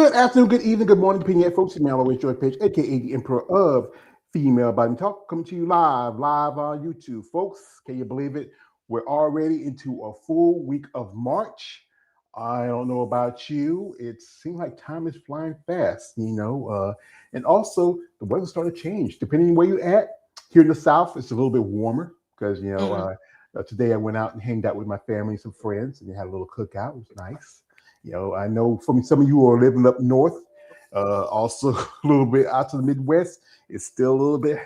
Good afternoon, good evening, good morning, depending on folks. Email always Joy Page, aka the Emperor of Female Body Talk, coming to you live on YouTube, folks. Can you believe it? We're already into a full week of March. I don't know about you. It seems like time is flying fast, and also the weather started to change depending on where you're at. Here in the South, it's a little bit warmer because Mhm. today I went out and hanged out with my family and some friends, and we had a little cookout. It was nice. I know from some of you who are living up north, also a little bit out to the Midwest, it's still a little bit,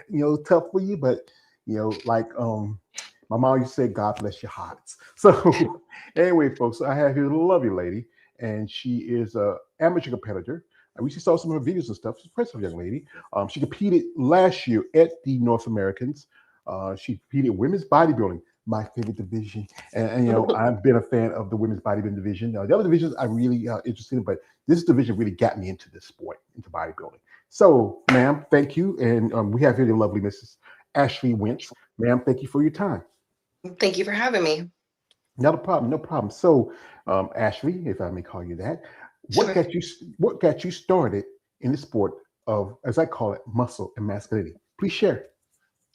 tough for you. But like my mom used to say, God bless your hearts. So anyway, folks, I have here a lovely lady, and she is a amateur competitor. I recently saw some of her videos and stuff. She's a impressive young lady. She competed last year at the North Americans. She competed in women's bodybuilding, my favorite division. And I've been a fan of the women's bodybuilding division. The other divisions I'm really interested in, but this division really got me into this sport, into bodybuilding. So, ma'am, thank you. And we have here the lovely Mrs. Ashley Wince. Ma'am, thank you for your time. Thank you for having me. Not a problem, no problem. So, Ashley, if I may call you that, what Sure. got you what got you started in the sport of, as I call it, muscle and masculinity? Please share.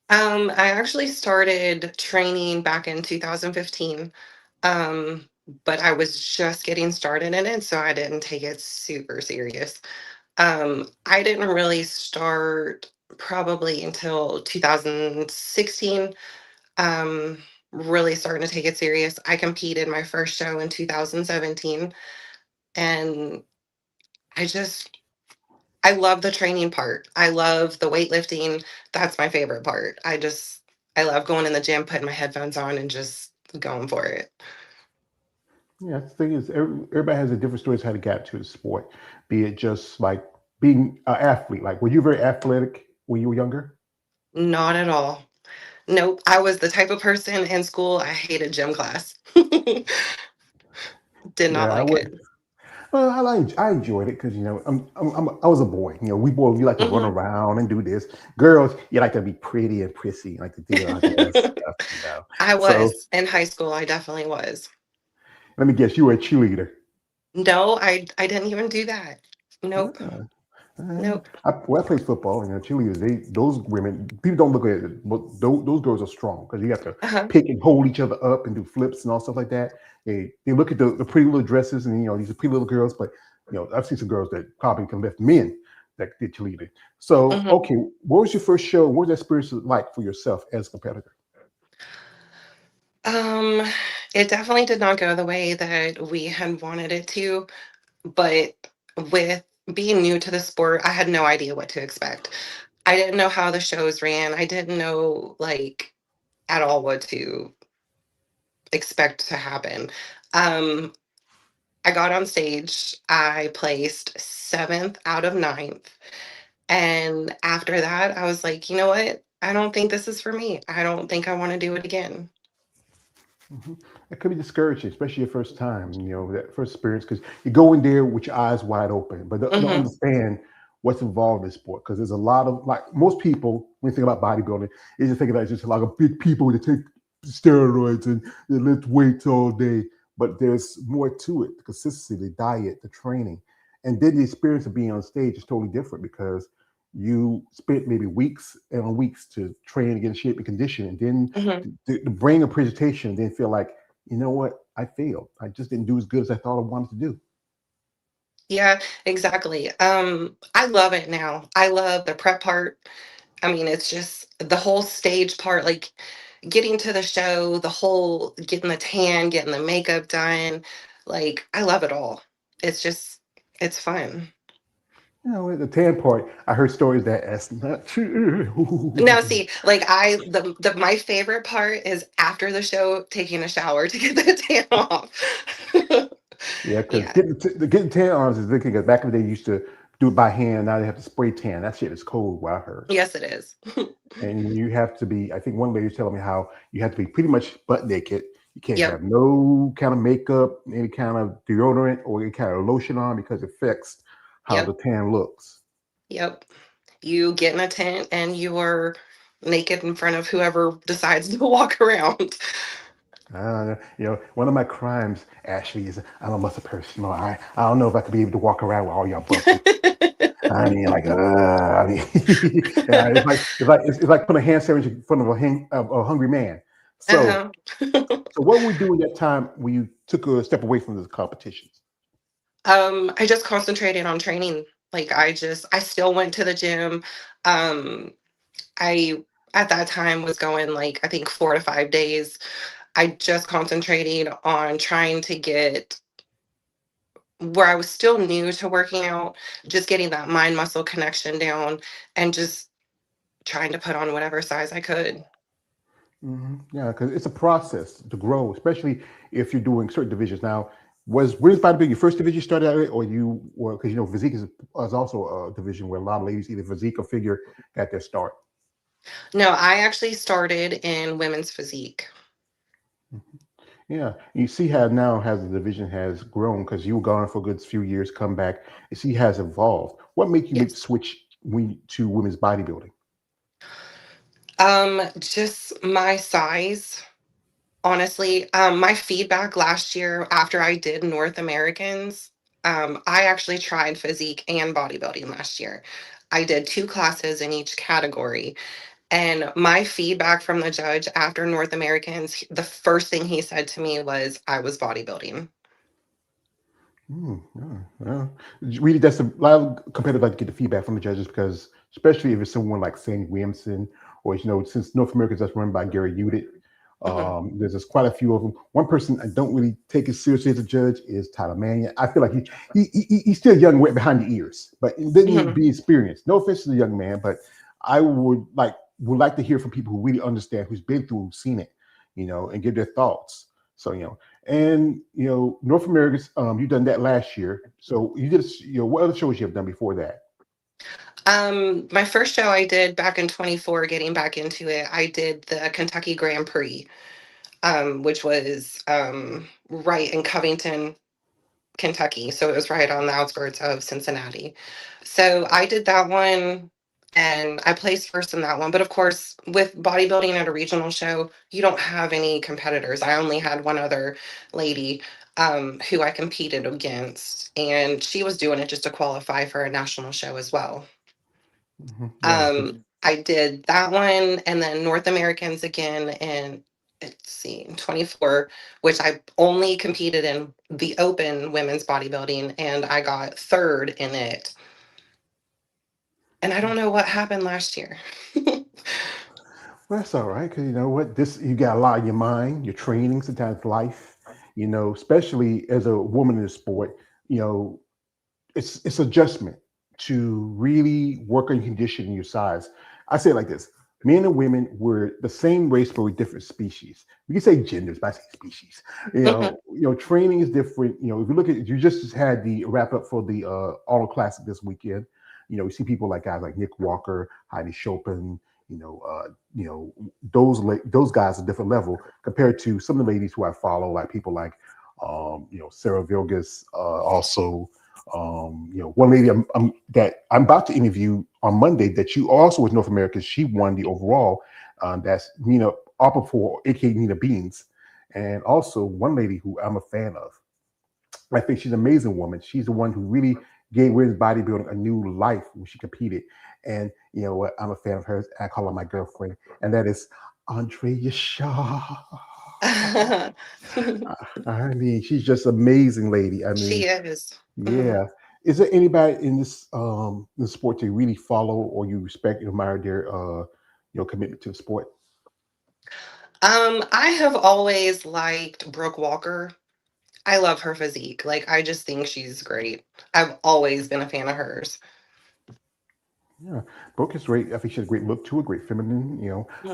I actually started training back in 2015, um, but I was just getting started in it, so I didn't take it super serious. I didn't really start probably until 2016, um, really starting to take it serious. I competed my first show in 2017, and I just I love the training part. I love the weightlifting. That's my favorite part. I love going in the gym, putting my headphones on and just going for it. Yeah, the thing is, everybody has a different stories how to get to the sport. Be it just like being an athlete. Like, were you very athletic when you were younger? Not at all. Nope. I was the type of person in school, I hated gym class. Did not Yeah, I like would. it. Well, I enjoyed it because I was a boy. We boys we like to run Hmm. around and do this. Girls, you like to be pretty and prissy, like to do all that stuff. I So was in high school. I definitely was. let me guess, you were a cheerleader. No, I didn't even do that. Nope. Uh, Nope. I played football. Cheerleaders. Those women, people don't look at it, but those girls are strong because you have to Uh-huh. pick and hold each other up and do flips and all stuff like that. They look at the pretty little dresses and these are pretty little girls, but I've seen some girls that probably can lift men that did cheerleading. So Hmm. okay, what was your first show? What was that experience like for yourself as a competitor? Um, it definitely did not go the way that we had wanted it to. But with being new to the sport, I had no idea what to expect. I didn't know how the shows ran. I didn't know like at all what to expect to happen. Um, I got on stage. I placed seventh out of ninth. And after that, I was like, you know what? I don't think this is for me. I don't think I want to do it again. Mhm. It could be discouraging, especially your first time, that first experience, because you go in there with your eyes wide open, but don't Hmm. understand what's involved in sport. Because there's a lot of, like, most people, when you think about bodybuilding, they just think about it's just a lot of big people that take steroids and they lift weights all day. But there's more to it: the consistency, the diet, the training. And then the experience of being on stage is totally different because you spent maybe weeks and weeks to train and get in shape and condition, and then Hmm. the brain of presentation then feel like, you know what, I failed. I just didn't do as good as I thought I wanted to do. Yeah, exactly. I love it now. I love the prep part. I mean, it's just the whole stage part, like getting to the show, the whole getting the tan, getting the makeup done. Like, I love it all. It's just, it's fun. The tan part, I heard stories that that's not Now, true. see, like the my favorite part is after the show, taking a shower to get the tan off. Yeah, because Yeah. getting tan on is thinking, because back in the day you used to do it by hand. Now they have to spray tan. That shit is cold, what I heard. Yes, it is. And you have to be, I think one lady was telling me how you have to be pretty much butt naked. You can't Yep. have no kind of makeup, any kind of deodorant or any kind of lotion on because it affects how the Yep. tan looks. Yep. You get in a tent and you are naked in front of whoever decides to walk around. One of my crimes, Ashley, is I'm a muscle person. I don't know if I could be able to walk around with all y'all buff. I mean, like, yeah, it's like putting a hand sandwich in front of a hungry man. So, Uh-huh. so what were we doing that time when you took a step away from the competitions? I just concentrated on training. Like I still went to the gym. Um, I at that time was going like I think 4 to 5 days. I just concentrated on trying to get where I was still new to working out, just getting that mind muscle connection down and just trying to put on whatever size I could. Yeah, because it's a process to grow, especially if you're doing certain divisions. Now, was women's bodybuilding your first division you started out with, or you were because physique is also a division where a lot of ladies either physique or figure got their start. No, I actually started in women's physique. Yeah, you see how now has the division has grown because you were gone for a good few years, come back. You see, has evolved. What made you make the Yes. switch to women's bodybuilding? Just my size. Honestly, my feedback last year after I did North Americans, I actually tried physique and bodybuilding last year. I did 2 classes in each category. And my feedback from the judge after North Americans, the first thing he said to me was, I was bodybuilding. Yeah. Really, that's a lot of competitors like to get the feedback from the judges because, especially if it's someone like Sandy Williamson, or since North America is that's run by Gary Udit, Mhm, there's just quite a few of them. One person I don't really take as seriously as a judge is Tyler Mannion. I feel like he's still young, wet behind the ears, but he didn't mhm. be experienced. No offense to the young man, but I would like to hear from people who really understand, who's been through, who's seen it, and give their thoughts. So and North America's you done that last year. So you did what other shows you have done before that? My first show I did back in 24, getting back into it, I did the Kentucky Grand Prix, which was right in Covington, Kentucky. So it was right on the outskirts of Cincinnati. So I did that one and I placed first in that one. But of course, with bodybuilding at a regional show, you don't have any competitors. I only had one other lady who I competed against, and she was doing it just to qualify for a national show as well. Yeah. I did that one and then North Americans again in let's see, in 24, which I only competed in the open women's bodybuilding and I got third in it. And I don't know what happened last year. Well, that's all right, because you know what? This you got a lot in your mind, your training, sometimes life. Especially as a woman in the sport. You know, it's adjustment to really work on your condition and your size. I say it like this: men and women were the same race, but we're different species. We can say genders, but I say species. Mhm, Training is different. If you look at, you just had the wrap up for the Auto Classic this weekend. You see people like guys like Nick Walker, Heidi Chopin. You know, uh, those guys are different level compared to some of the ladies who I follow, like people like Sarah Vilgas, also one lady that I'm about to interview on Monday that you also was North America. She won the overall. That's Nina Oppenfor, aka Nina Beans, and also one lady who I'm a fan of. I think she's an amazing woman. She's the one who really gave women's bodybuilding a new life when she competed. And you know what? I'm a fan of hers. I call her my girlfriend, and that is Andrea Shaw. I mean, she's just amazing lady. I she mean, is. Mhm. yeah. Is there anybody in this sport you really follow or you respect and admire their commitment to the sport? I have always liked Brooke Walker. I love her physique. Like, I just think she's great. I've always been a fan of hers. Yeah, Brooke is great. I think she had a great look too, a great feminine.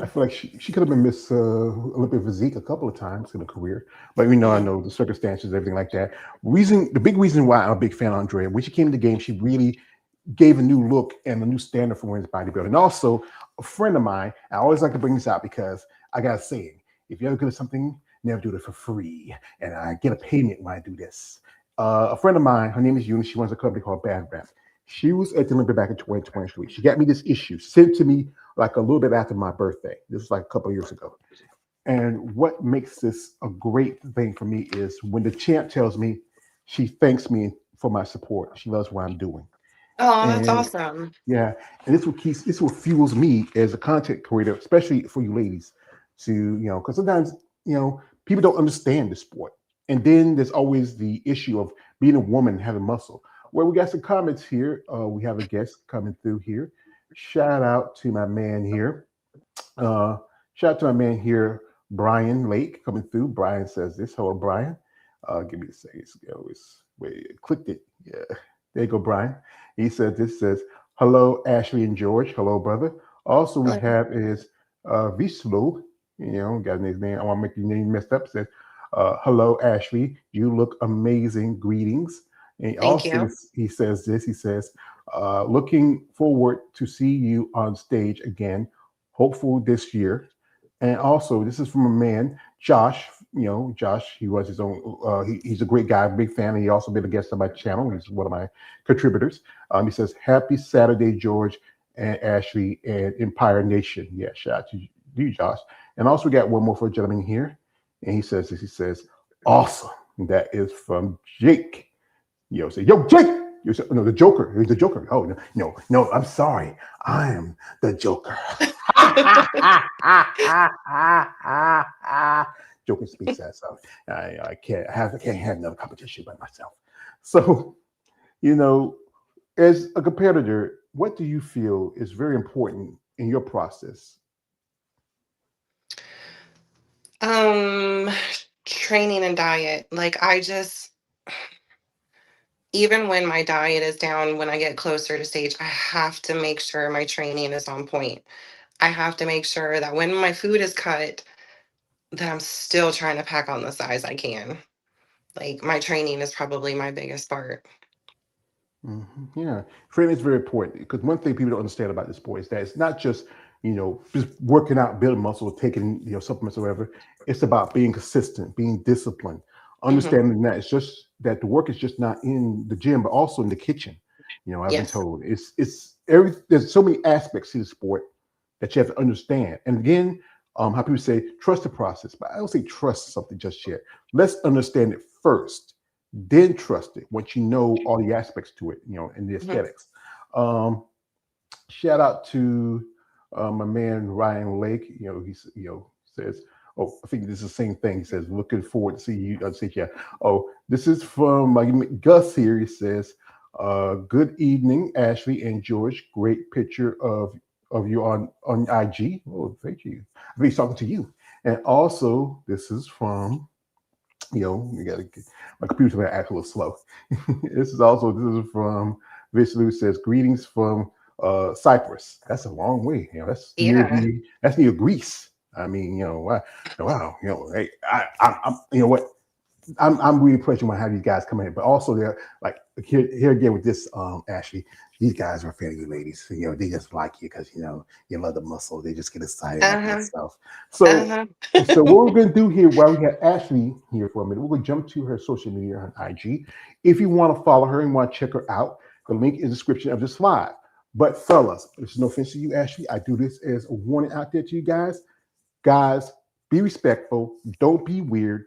I Mm, feel like she could have been Miss Olympia Physique a couple of times in her career, but I mhm, know the circumstances, everything like that. The big reason why I'm a big fan of Andrea, when she came to the game, she really gave a new look and a new standard for women's bodybuilding. And also, a friend of mine, I always like to bring this out because I got a saying: if you're ever good at something, never do it for free. And I get a payment when I do this. A friend of mine, her name is Eunice. She runs a company called Bad Rap. She was at the Olympia back in 2023. She got me this issue sent to me like a little bit after my birthday. This was like a couple of years ago. And what makes this a great thing for me is when the champ tells me she thanks me for my support. She loves what I'm doing. Oh, that's And awesome. yeah, and this what fuels me as a content creator, especially for you ladies, to because sometimes people don't understand the sport, and then there's always the issue of being a woman and having muscle. Well, we got some comments here. We have a guest coming through here. Shout out to my man here. Uh, Shout out to my man here, Brian Lake, coming through. Brian says this. Hello, Brian. Give me a second. Wait, clicked it. Yeah, there you go, Brian. He said this says, hello, Ashley and George. Hello, brother. Also, we Hello. have is Vislo. Got his name. I want to make your name messed up. Says, hello, Ashley. You look amazing. Greetings. And Thank also, you. he says this. He says, looking forward to see you on stage again, hopeful this year. And also, this is from a man, Josh. Josh. He was his own. He's a great guy, big fan. And he also been a guest on my channel. He's one of my contributors. He says, "Happy Saturday, George and Ashley and Empire Nation." Yeah, shout out to you, Josh. And also, we got one more for a gentleman here, and he says this. He says, "Awesome." That is from Jake. Say, yo, Jake. You say, no, the Joker. He's the Joker. Oh no, no, no. I'm sorry. I am the Joker. Joker speaks that, so I can't have another competition by myself. So, you know, as a competitor, what do you feel is very important in your process? Um, Training and diet. Like I just even when my diet is down, when I get closer to stage, I have to make sure my training is on point. I have to make sure that when my food is cut, that I'm still trying to pack on the size I can. Like my training is probably my biggest part. Yeah, training is very important because one thing people don't understand about this sport is that it's not just just working out, building muscle, taking supplements or whatever. It's about being consistent, being disciplined, Hmm. understanding that it's just that the work is just not in the gym, but also in the kitchen. I've been Yes. told it's every there's so many aspects to the sport that you have to understand. And again, how people say trust the process, but I don't say trust something just yet. Let's understand it first, then trust it once you know all the aspects to it, and the Hmm. aesthetics. Um, Shout out to my man Ryan Lake. Says, "Oh, I think this is the same thing." He says, "Looking forward to see you on stage." Yeah. Oh, this is from Gus here. He says, "Good evening, Ashley and George. Great picture of you on IG." Oh, thank you. I think he's talking to you. And also, this is from you got to get my computer's gonna act a little slow. This is from Vishnu says greetings from Cyprus. That's a long way. Yeah. That's near Greece. I mean, wow, hey, I'm what I'm really pushing to have these guys come in, but also they're like here again with this Ashley. These guys are fairly ladies. They just like you because you love the muscle. They just get excited about that Uh-huh. stuff. So Uh-huh. so what we're gonna do here while we have Ashley here for a minute, we're gonna jump to her social media on IG. If you want to follow her and want to check her out, the link is in the description of this live. But fellas, there's no offense to you, Ashley. I do this as a warning out there to you guys. Guys, be respectful. Don't be weird.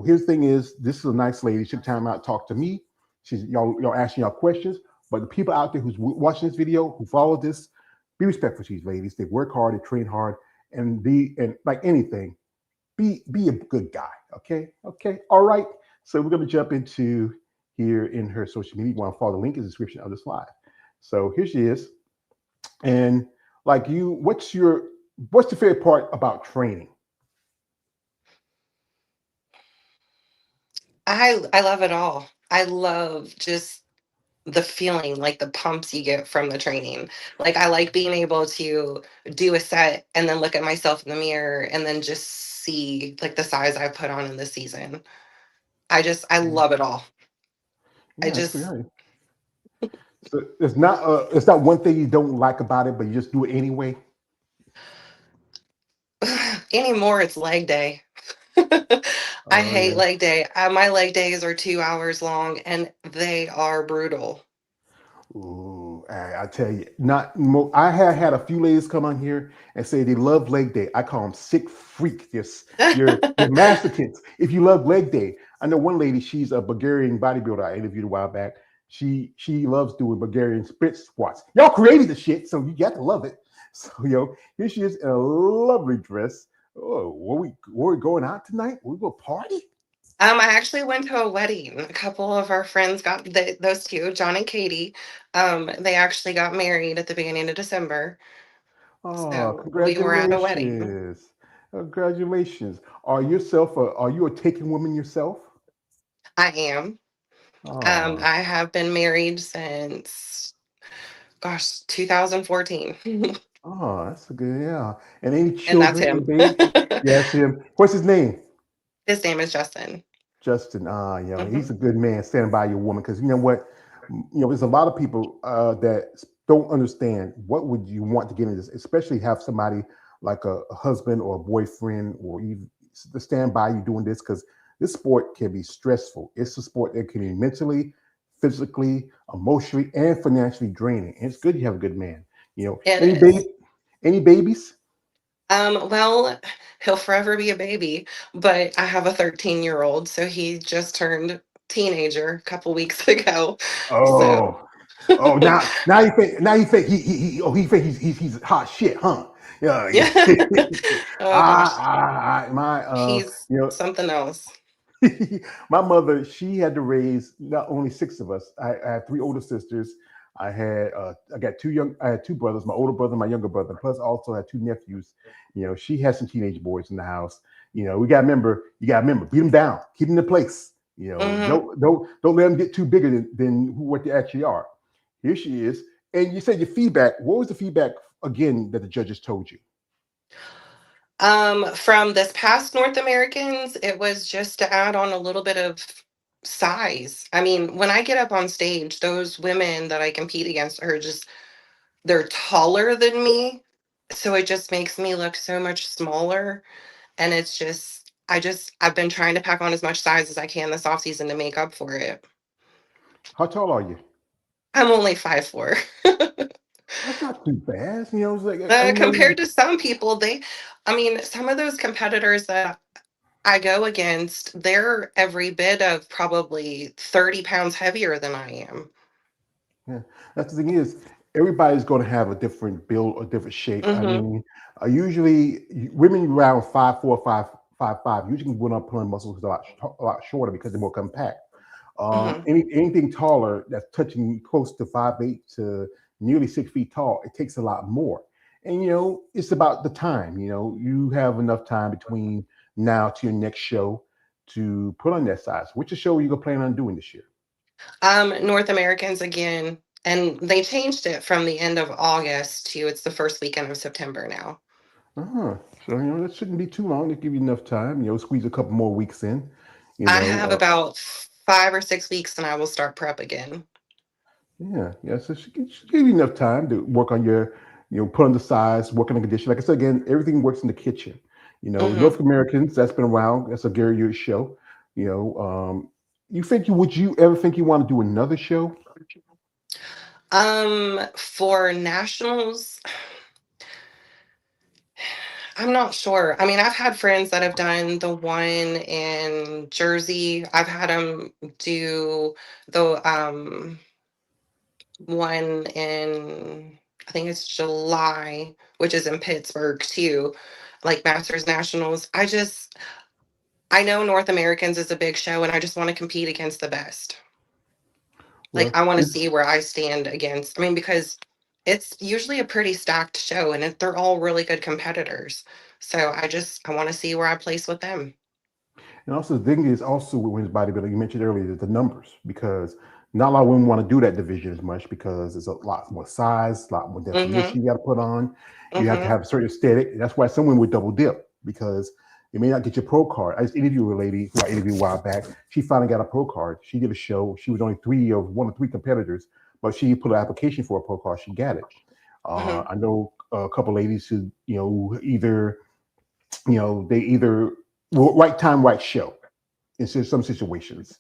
His thing is, this is a nice lady. She took time out to talk to me. She's y'all asking y'all questions. But the people out there who's watching this video, who follow this, be respectful to these ladies. They work hard, they train hard, and like anything, be a good guy. Okay, okay, all right. So we're gonna jump into here in her social media. You want to follow the link in the description of this live. So here she is, and like you, what's the favorite part about training? I love it all. I love just the feeling, like the pumps you get from the training. Like I like being able to do a set and then look at myself in the mirror and then just see like the size I put on in the season. I love it all. I Yeah, it's just pretty nice. So it's not one thing you don't like about it, but you just do it anyway. anymore it's leg day. I Oh hate yeah. leg day. My leg days are 2 hours long and they are brutal. Ooh, I tell you, not mo- I have had a few ladies come on here and say they love leg day. I call them sick freak. Just you're masochists if you love leg day. I know one lady. She's a Bulgarian bodybuilder. I interviewed a while back. She loves doing Bulgarian split squats. Y'all created the shit, so you got to love it. So here she is in a lovely dress. Oh, were we going out tonight? We go party? I actually went to a wedding. A couple of our friends got those two, John and Katie. They actually got married at the beginning of December. Oh, So we were at a wedding. congratulations. Congratulations. Are you a taken woman yourself? I am. Oh, I have been married since, gosh, 2014. oh, that's a good, yeah. And any And that's children, any him. baby? Yes, him. What's his name? His name is Justin. Justin. He's Hmm. a good man standing by your woman because you know what? There's a lot of people that don't understand what would you want to get into this, especially have somebody like a husband or a boyfriend or even to stand by you doing this because this sport can be stressful. It's a sport that can be mentally, physically, emotionally, and financially draining. And it's good you have a good man. It Any baby, is. any babies? Well, he'll forever be a baby, but I have a 13-year-old, so he just turned teenager a couple weeks ago. So, Oh, oh, now you think he think he's hot shit, huh? Yeah, yeah. Oh gosh, my he's you know something else. my mother, she had to raise not only six of us. I had three older sisters. I had two brothers, my older brother, my younger brother, plus also had two nephews. She had some teenage boys in the house. You gotta remember, beat them down, keep them in place. Hmm. Don't let them get too bigger than what they actually are. Here she is. And you said your feedback. What was the feedback again that the judges told you? From this past North Americans, it was just to add on a little bit of size. I mean, when I get up on stage, those women that I compete against are just, they're taller than me. So it just makes me look so much smaller. And it's just, I've been trying to pack on as much size as I can this off season to make up for it. How tall are you? I'm only 5'4". That's not too bad. It's like I Compared mean, to some people, I mean, some of those competitors that I go against, they're every bit of probably 30 pounds heavier than I am. yeah. That's the thing is, everybody's going to have a different build or different shape. I Hmm. mean, usually women around 5'4", 5'5" usually can put on pulling muscles a lot shorter because they're more compact. Hmm. Anything taller that's touching close to 5'8" to nearly 6 feet tall, it takes a lot more. And it's about the time. You have enough time between now to your next show to put on that size. Which show you gonna plan on doing this year? North Americans again, and they changed it from the end of August to it's the first weekend of September now. Uh-huh. So that shouldn't be too long to give you enough time. Squeeze a couple more weeks in. You I know, have uh, about 5 or 6 weeks and I will start prep again. yeah. So should give you enough time to work on put on the size, work on the condition. Like I said again, everything works in the kitchen. Hmm. North Americans, that's been around. That's a Gary Year show. You know, would you ever think you want to do another show? For nationals, I'm not sure. I mean, I've had friends that have done the one in Jersey. I've had them do the one in, I think it's July, which is in Pittsburgh too, like Masters Nationals. I know North Americans is a big show and I just want to compete against the best. Like Well, I want to see where I stand against. I mean, because it's usually a pretty stacked show and they're all really good competitors. So I want to see where I place with them. and also the thing is also with women's bodybuilding, you mentioned earlier the numbers because not a lot of women want to do that division as much because there's a lot more size, a lot more Mhm. definition you got to put on. You have to Mhm. have a certain aesthetic. That's why some women would double dip because you may not get your pro card. I just interviewed a lady who I interviewed a while back. She finally got a pro card. She did a show. She was only three of one of three competitors, but she put an application for a pro card. She got it. Mhm. I know a couple ladies who either they either right time, right show in some situations.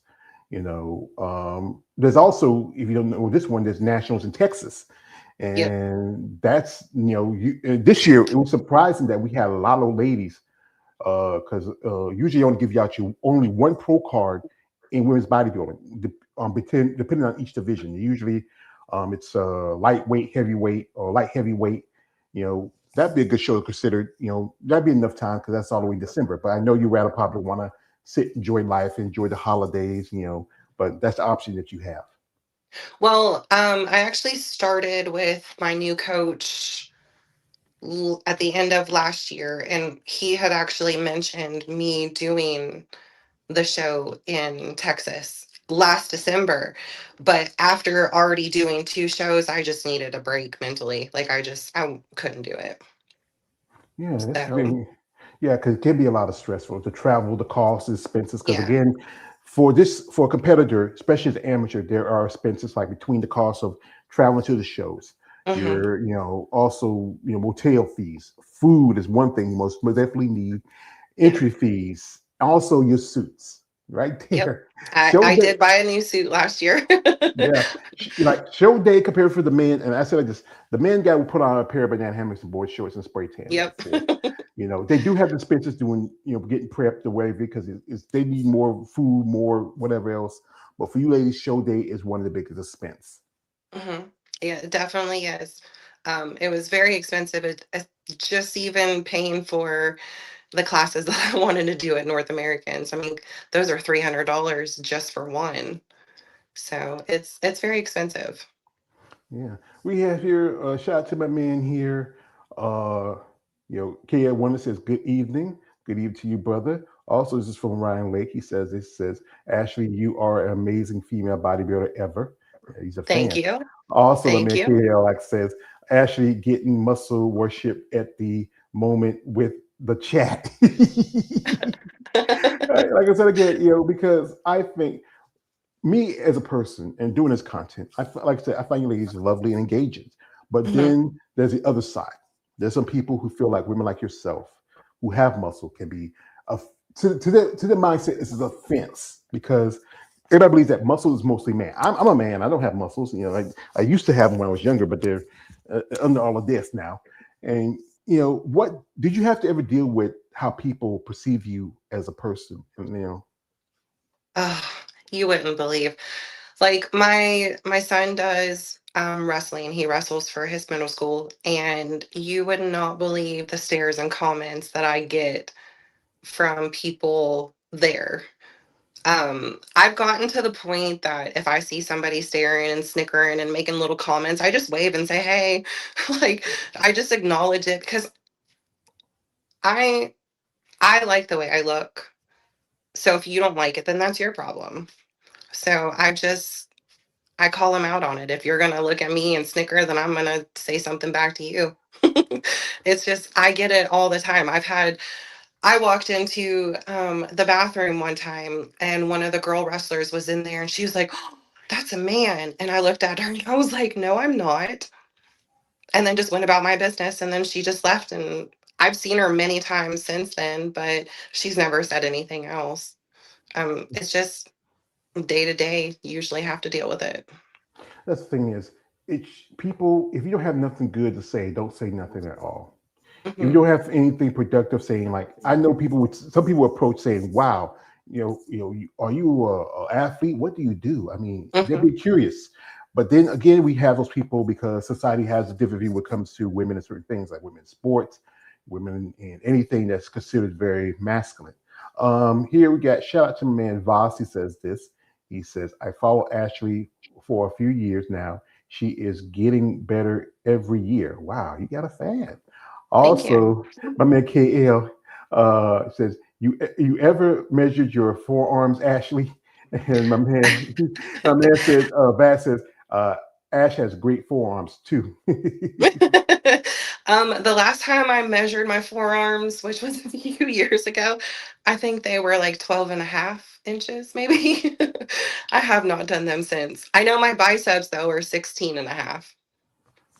There's also, if you don't know this one, there's nationals in Texas, Yep. and that's this year it was surprising that we had a lot of ladies because usually only give you out you only one pro card in women's bodybuilding, depending on each division. Usually, it's lightweight, heavyweight, or light heavyweight. That'd be a good show to consider. That'd be enough time because that's all the way in December. But I know you rather probably want to sit, enjoy life, enjoy the holidays. But that's the option that you have. Well, I actually started with my new coach at the end of last year, and he had actually mentioned me doing the show in Texas last December. But after already doing two shows, I just needed a break mentally. Like I couldn't do it. Yeah, that's the So thing. Yeah, because it can be a lot of stressful to travel, the costs, the expenses. Because yeah. again, for a competitor, especially as an amateur, there are expenses like between the cost of traveling to the shows. Hmm. Also, motel fees, food is one thing you most definitely need. Yep. Entry fees, also your suits, right Yep. there. I, Show I day, did buy a new suit last year. yeah, like show day compared for the men, and I said like this: the men guy will put on a pair of banana hammocks and board shorts and spray tan. Yep. That's it. They do have the expenses doing, getting prepped or whatever because they need more food, more whatever else. But for you ladies, show day is one of the biggest expense. Hmm. Yeah, it definitely is. It was very expensive. Just even paying for the classes that I wanted to do at North Americans. I mean, those are $300 just for one. So it's very expensive. Yeah, we have here. Shout out to my man here. Uh, Kia one that says good evening. Good evening to you, brother. Also, this is from Ryan Lake. This says, Ashley, you are an amazing female bodybuilder ever. Yeah, he's a Thank fan. you. Also, the Thank man you. KL like says, Ashley getting muscle worship at the moment with the chat. Like I said again, because I think me as a person and doing this content, like I said, I find you ladies lovely and engaging. But Hmm. then there's the other side. There's some people who feel like women like yourself who have muscle can be a to the mindset. This is offense because everybody believes that muscle is mostly man. I'm a man. I don't have muscles. I used to have them when I was younger, but they're under all of this now. And what did you have to ever deal with how people perceive you as a person? Oh, you wouldn't believe. Like my son does wrestling. He wrestles for his middle school, and you would not believe the stares and comments that I get from people there. I've gotten to the point that if I see somebody staring and snickering and making little comments, I just wave and say, "Hey," like I just acknowledge it because I I like the way I look. So if you don't like it, then that's your problem. So I call them out on it. If you're gonna look at me and snicker, then I'm gonna say something back to you. It's just I get it all the time. I walked into the bathroom one time and one of the girl wrestlers was in there and she was like, "Oh, that's a man." And I looked at her and I was like, "No, I'm not." And then just went about my business. And then she just left. And I've seen her many times since then, but she's never said anything else. It's just day to day, usually have to deal with it. That's the thing is, it's people. If you don't have nothing good to say, don't say nothing at all. If you Hmm. don't have anything productive saying, like I know people with some people approach saying, "Wow, are you a athlete? What do you do?" I mean, they'd Hmm. be curious. But then again, we have those people because society has a different view when it comes to women and certain things like women in sports, women in anything that's considered very masculine. Here we got shout out to my man Voss. He says this. He says, I follow Ashley for a few years now. She is getting better every year. Wow, you got a fan. Thank you. Also, my man KL says, you ever measured your forearms, Ashley? And my man says, Bass says, uh, Ash has great forearms too. The last time I measured my forearms, which was a few years ago, I think they were like 12 and a half inches, maybe. I have not done them since. I know my biceps, though, are 16 and a half.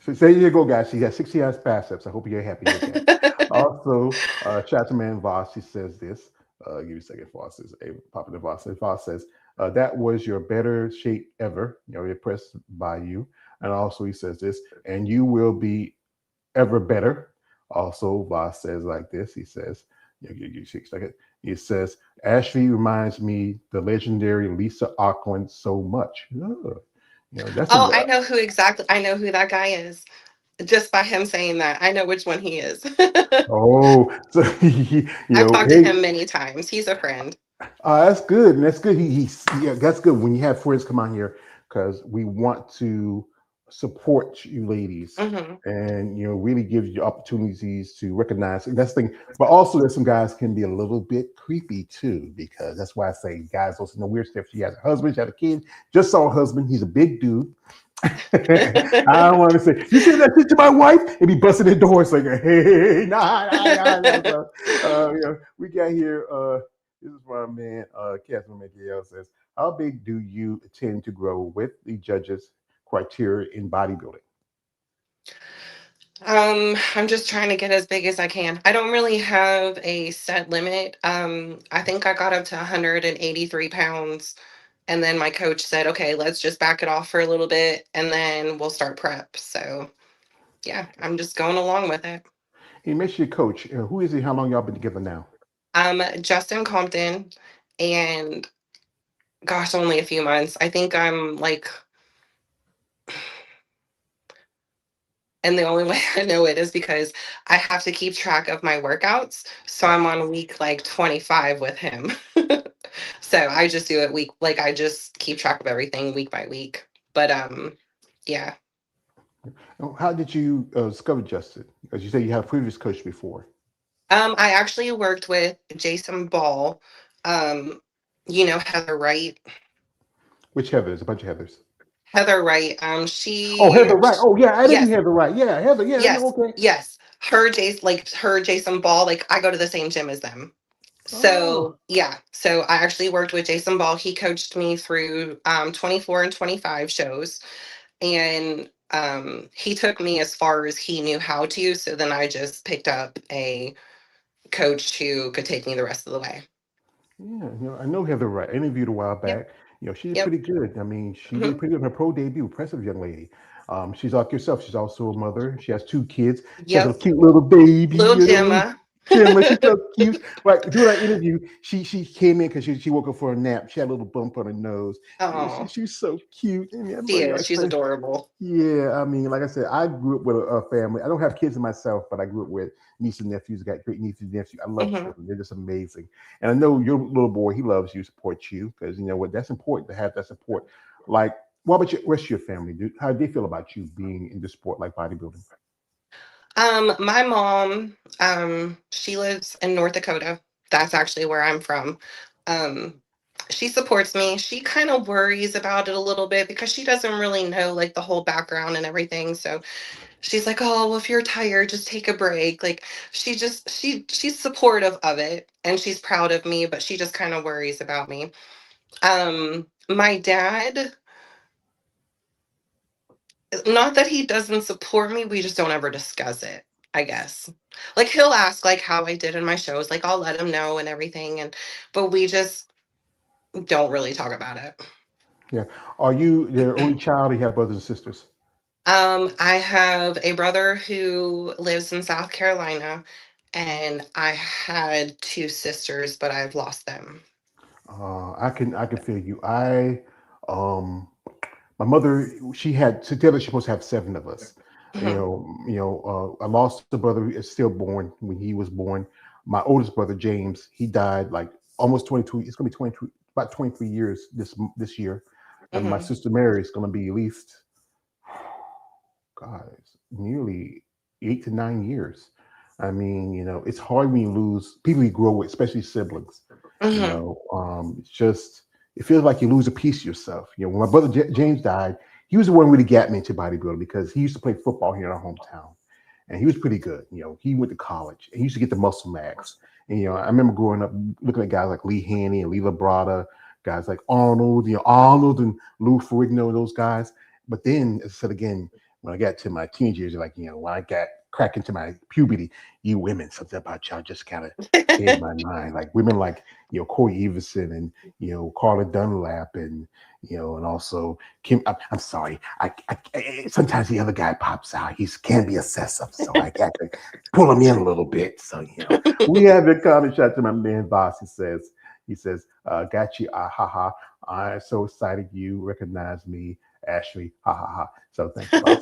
So there you go, guys. She got 60 hours biceps. I hope you're happy with that. Also, Chatterman Voss, he says this. Give me a second. Voss is a popular Voss. Voss says, That was your better shape ever. Impressed by you. And also, he says this, and you will be ever better. Also, Voss says like this. He says, you 6 seconds. He says, Ashley reminds me the legendary Lisa Auckland so much. Oh, that's a Oh, I know who that guy is. Just by him saying that, I know which one he is. oh, so I've talked to hey, him many times. He's a friend. that's good. And that's good. Yeah, that's good when you have friends come on here because we want to support you ladies Hmm. and really give you opportunities to recognize and that's the thing. But also there's some guys can be a little bit creepy too, because that's why I say guys listen to weird stuff. She has a husband, she has a kid, just saw a husband, he's a big dude. I don't want to say you say that shit to my wife and be busting the doors like hey nah. So, we got here this is my man, Catherine McGill says, how big do you tend to grow with the judges' criteria in bodybuilding? I'm just trying to get as big as I can. I don't really have a set limit. I think I got up to 183 pounds, and then my coach said, okay, let's just back it off for a little bit, and then we'll start prep. So, yeah, I'm just going along with it. He mentioned your coach. Who is he? How long y'all been together now? Justin Compton, and gosh, only a few months. I think I'm like, and the only way I know it is because I have to keep track of my workouts. So I'm on week like 25 with him. So I just do it week, like I just keep track of everything week by week. But yeah. How did you discover Justin? Because you said you had a previous coach before. I actually worked with Jason Ball. Um, Heather Wright. Which Heather? There's a bunch of Heathers. Heather Wright. Oh, Heather Wright. Oh, yeah, I didn't Yes, Heather Wright. Yeah, Heather. Yeah, yeah, yes, okay. yes. Her Jason Ball, like I go to the same gym as them. Oh, So yeah, so I actually worked with Jason Ball. He coached me through 24 and 25 shows, and he took me as far as he knew how to. So then I just picked up a coach who could take me the rest of the way. yeah. I know Heather Wright. I interviewed a while Yep. back. She did Yep. pretty good. I mean, she did Hmm. pretty good in her pro debut. Impressive young lady. She's like yourself. She's also a mother. She has 2 kids. She has a Yep. cute little baby. Little You know what I mean? Gemma. Chandler, she's so cute. Like during our interview, she came in because she woke up for a nap. She had a little bump on her nose. Oh, She's so cute. And she everybody is. likes She's her. adorable. Yeah, I mean, like I said, I grew up with a family. I don't have kids myself, but I grew up with nieces and nephews. Got great nieces and nephews. I love Hmm. children. They're just amazing. And I know your little boy, he loves you, supports you, because you know what, that's important to have that support. Like, what about your rest of your family, dude? How do they feel about you being in the sport like bodybuilding? My mom, she lives in North Dakota. That's actually where I'm from. Um, she supports me. She kind of worries about it a little bit because she doesn't really know like the whole background and everything. So she's like, "Oh, well, if you're tired, just take a break." Like she's supportive of it and she's proud of me, but she just kind of worries about me. My dad, not that he doesn't support me, we just don't ever discuss it, I guess. Like he'll ask like how I did in my shows, like I'll let him know and everything, and but we just don't really talk about it. Yeah. Are you their only child or you have brothers and sisters? I have a brother who lives in South Carolina, and I had two sisters, but I've lost them. I can feel you. Um my mother, she had together she's supposed to have 7 of us. Mhm. I lost a brother is still born when he was born. My oldest brother James, he died like almost 22. It's gonna be 22, about 23 years this year. And my Mhm. sister Mary is gonna be at least, God, it's nearly 8 to 9 years. I mean, it's hard when you lose people you grow with, especially siblings. Mhm. It's just it feels like you lose a piece of yourself. When my brother James died, he was the one who really got me into bodybuilding because he used to play football here in our hometown, and he was pretty good. He went to college and he used to get the muscle max. And I remember growing up looking at guys like Lee Haney and Lee Labrada, guys like Arnold, Arnold and Lou Ferrigno, those guys. But then, as I said again, when I got to my teenage years, like, when I got crack into my puberty, you women, something about y'all just kind of stayed in my mind. Like women like, Corey Everson and, Carla Dunlap and, and also Kim. I'm sorry. Sometimes the other guy pops out. He can be excessive. So I got to pull him in a little bit. So, we have the comment shot to my man boss. He says, got you. Ah, ha, ha. I'm so excited you recognize me, Ashley. Ha, ha, ha. So thank you, boss.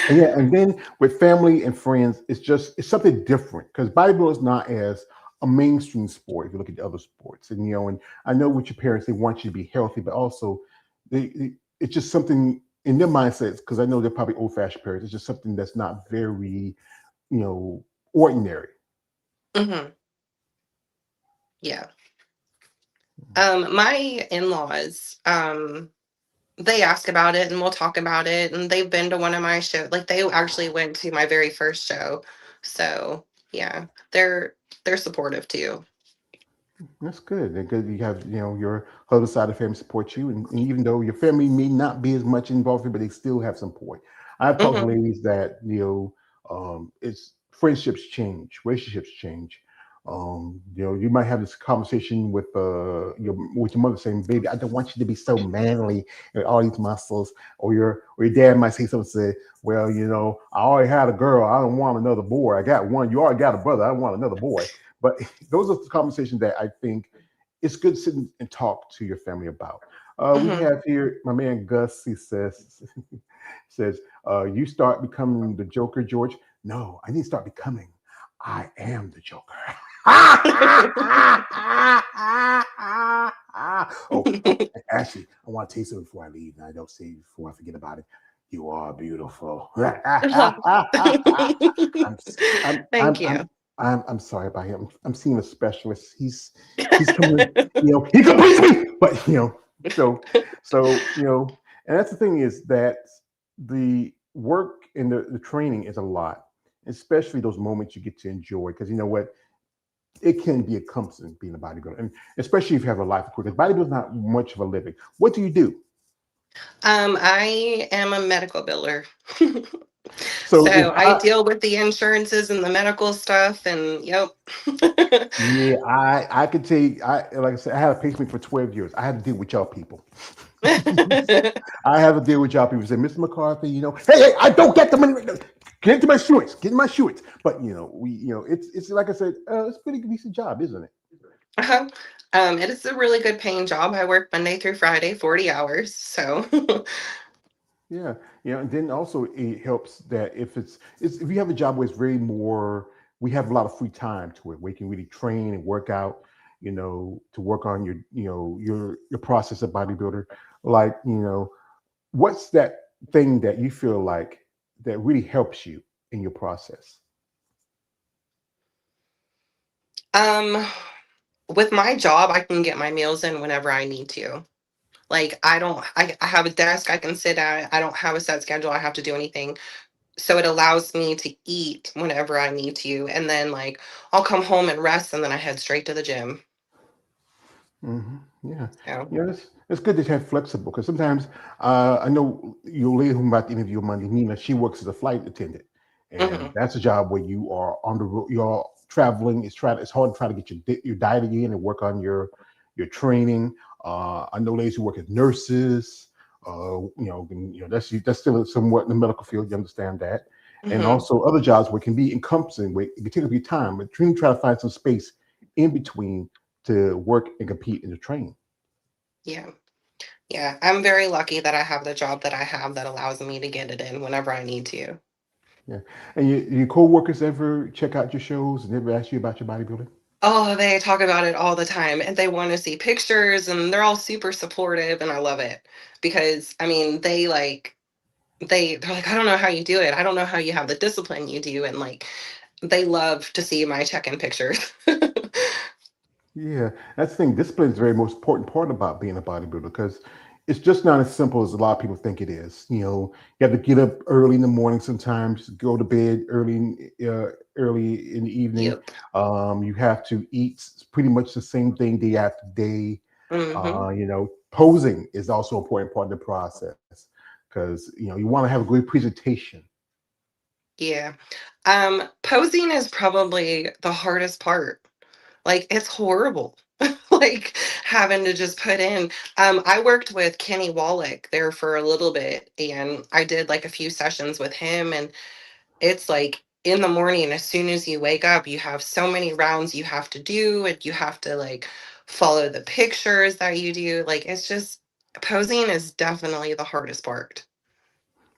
And yeah, and then with family and friends, it's something different because bodybuilding is not as a mainstream sport if you look at the other sports. And and I know with your parents, they want you to be healthy, but also it's just something in their mindsets, because I know they're probably old-fashioned parents. It's just something that's not very, ordinary. Hmm. Yeah. My in-laws, they ask about it and we'll talk about it. And they've been to one of my shows. Like they actually went to my very first show. So yeah, they're supportive too. That's good. Because you have, your other side of the family support you, and even though your family may not be as much involved, but they still have support. I've talked to Hmm. ladies that it's friendships change, relationships change. You might have this conversation with your mother saying, "Baby, I don't want you to be so manly and all these muscles," or your dad might say something, say, "Well, I already had a girl. I don't want another boy. I got one. You already got a brother. I don't want another boy." But those are the conversations that I think it's good to sit and talk to your family about. We Hmm. have here my man Gus. He says, "You start becoming the Joker, George." No, I need to start becoming. I am the Joker. Oh, Ashley, I want to tell you something before I leave. And I don't say it before I forget about it. You are beautiful. I'm, I'm, I'm, Thank you. I'm, I'm sorry about him. I'm seeing a specialist. He's coming. He completes me. But so and that's the thing, is that the work and the training is a lot, especially those moments you get to enjoy. Because you know what, it can be encompassing being a bodybuilder, and especially if you have a life of career. Because bodybuilding is not much of a living. What do you do? I am a medical biller. So if So I deal with the insurances and the medical stuff and yep. yeah, I could tell you, like I said, I had a pacemaker for 12 years. I had to deal with y'all people. I have to deal with y'all people. Say, Mr. McCarthy, hey, I don't get the money. Get into my insurance. Get in my insurance. But it's like I said, it's a pretty decent job, isn't it? Uh-huh. It is a really good paying job. I work Monday through Friday, 40 hours. So Yeah, and then also it helps that if you have a job where it's very more, we have a lot of free time to it, where you can really train and work out, to work on your process of bodybuilder. Like, what's that thing that you feel like that really helps you in your process? um with my job, I can get my meals in whenever I need to. Like I have a desk I can sit at. I don't have a set schedule. I have to do anything. So it allows me to eat whenever I need to. And then like I'll come home and rest and then I head straight to the gym. Hmm. Yeah, So it's good to have flexible, because sometimes I know your lady whom I'm about to interview Monday, Nina. She works as a flight attendant, and mhm. that's a job where you are on the road. You're traveling. It's hard to try to get your diet in and work on your training. I know ladies who work as nurses. That's still somewhat in the medical field. You understand that, and Mhm. also other jobs where it can be encompassing, where it can take up your time, but try to find some space in between to work and compete in the training. Yeah. Yeah, I'm very lucky that I have the job that I have that allows me to get it in whenever I need to. Yeah. And your co-workers ever check out your shows and ever ask you about your bodybuilding? Oh, they talk about it all the time and they want to see pictures and they're all super supportive and I love it because I mean they're like I don't know how you do it. I don't know how you have the discipline you do and like they love to see my check-in pictures. Yeah, that's the thing. Discipline is the very most important part about being a bodybuilder, because it's just not as simple as a lot of people think it is. You have to get up early in the morning sometimes, go to bed early in the evening. Yep. You have to eat pretty much the same thing day after day. Mhm. Posing is also an important part of the process, because you want to have a great presentation. Yeah. Posing is probably the hardest part. Like, it's horrible. Like, having to just put in. I worked with Kenny Wallach there for a little bit, and I did like a few sessions with him. And it's like in the morning, as soon as you wake up, you have so many rounds you have to do, and you have to like follow the pictures that you do. Like, it's just posing is definitely the hardest part.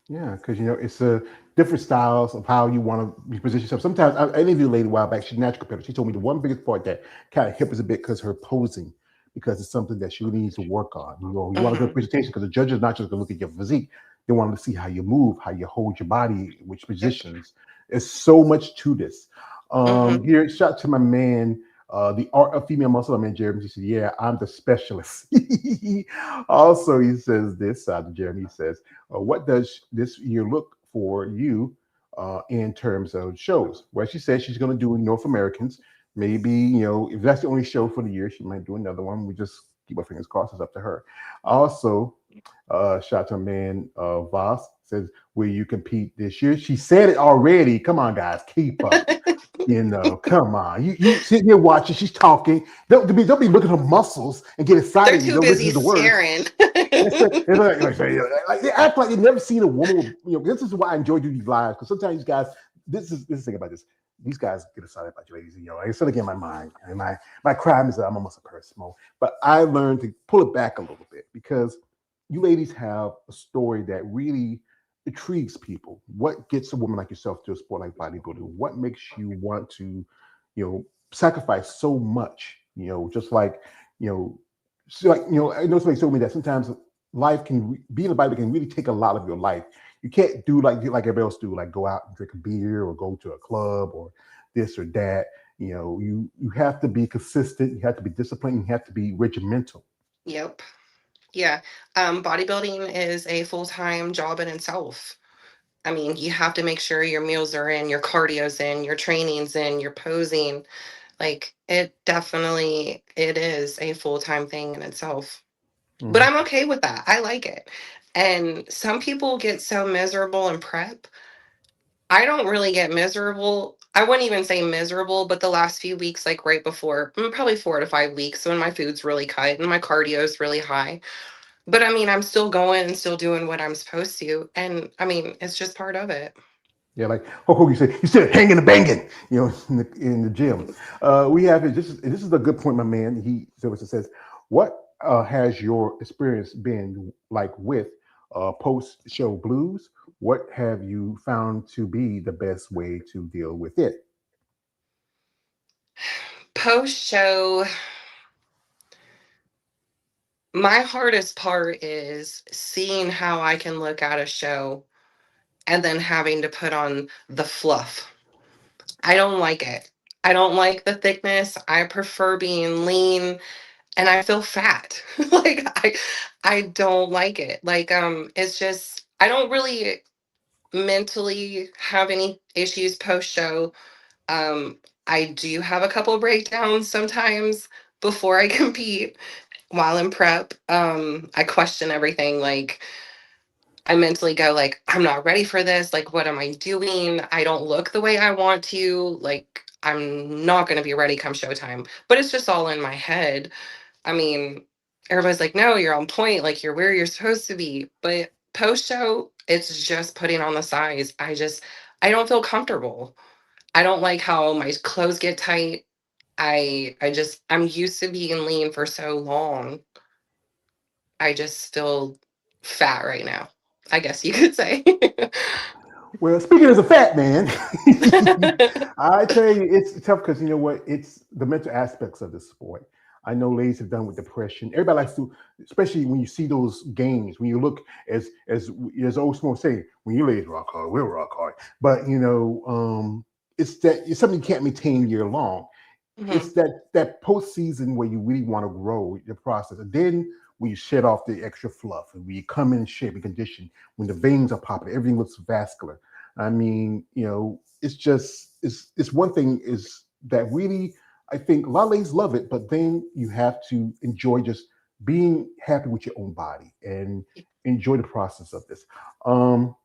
Yeah, because it's a different styles of how you want to position yourself. Sometimes I interviewed a lady a while back. She's a natural competitor. She told me the one biggest part that kind of hip us a bit because her posing, because it's something that she really needs to work on. You want a good Hmm. presentation because the judge is not just going to look at your physique; they want to see how you move, how you hold your body, which Yep. positions. There's so much to this. Hmm. Here, shout out to my man. The art of female muscle. I mean, Jeremy. He said, "Yeah, I'm the specialist." Also, he says this. Jeremy says, what does this year look for you in terms of shows? Well, she says she's going to do North Americans. Maybe, if that's the only show for the year, she might do another one. We just keep our fingers crossed. It's up to her. Also, shout out to man Voss says, will you compete this year? She said it already. Come on, guys, keep up. Come on. You sitting here watching, she's talking. Don't be looking at her muscles and get They're excited and too don't listen busy to the words. staring. They act like they've never seen a woman with, this is why I enjoy doing these lives, because sometimes these guys, this is the thing about this. These guys get excited about you ladies, I still get in my mind. And my crime is that I'm almost a person. But I learned to pull it back a little bit because you ladies have a story that really intrigues people. What gets a woman like yourself to a sport like bodybuilding? What makes you want to, sacrifice so much? Just like, you know, I know somebody told me that sometimes life can being a bodybuilder can really take a lot of your life. You can't do like everybody else do, like go out and drink a beer or go to a club or this or that. You have to be consistent. You have to be disciplined. You have to be regimental. Yep. Yeah. Bodybuilding is a full-time job in itself. I mean, you have to make sure your meals are in, your cardio's in, your training's in, your posing. Like, it is a full-time thing in itself. But Mhm. I'm okay with that. I like it. And some people get so miserable in prep. I don't really get miserable. I wouldn't even say miserable, but the last few weeks, like right before, probably 4 to 5 weeks, when my food's really cut and my cardio is really high. But I mean, I'm still going and still doing what I'm supposed to. And I mean, it's just part of it. Yeah, like Hulk Hogan said, you said hanging and banging, in the gym. We have it. This is a good point, my man. He says, what has your experience been like with post show blues? What have you found to be the best way to deal with it? Post show, my hardest part is seeing how I can look at a show and then having to put on the fluff. I don't like it. I don't like the thickness. I prefer being lean and I feel fat. Like, I don't like it. Like, it's just I don't really mentally have any issues post show. Um I do have a couple breakdowns sometimes before I compete while in prep. I question everything. Like, I mentally go like, I'm not ready for this. Like, what am I doing? I don't look the way I want to. Like, I'm not going to be ready come showtime. But it's just all in my head. I mean, everybody's like, no, you're on point. Like, you're where you're supposed to be. But post show, it's just putting on the size. I don't feel comfortable. I don't like how my clothes get tight. I'm used to being lean for so long. I just feel fat right now, I guess you could say. Well, speaking as a fat man, I tell you, it's tough because you know what? It's the mental aspects of the sport. I know ladies have done with depression. Everybody likes to, especially when you see those games, when you look as old Smo say, when you ladies rock hard, we'll rock hard. But it's something you can't maintain year long. Mhm. It's that postseason where you really want to grow your process. And then when you shed off the extra fluff and when you come in shape and condition, when the veins are popping, everything looks vascular. I mean, it's just it's one thing is that really I think a lot of ladies love it, but then you have to enjoy just being happy with your own body. And enjoy the process of this. Um,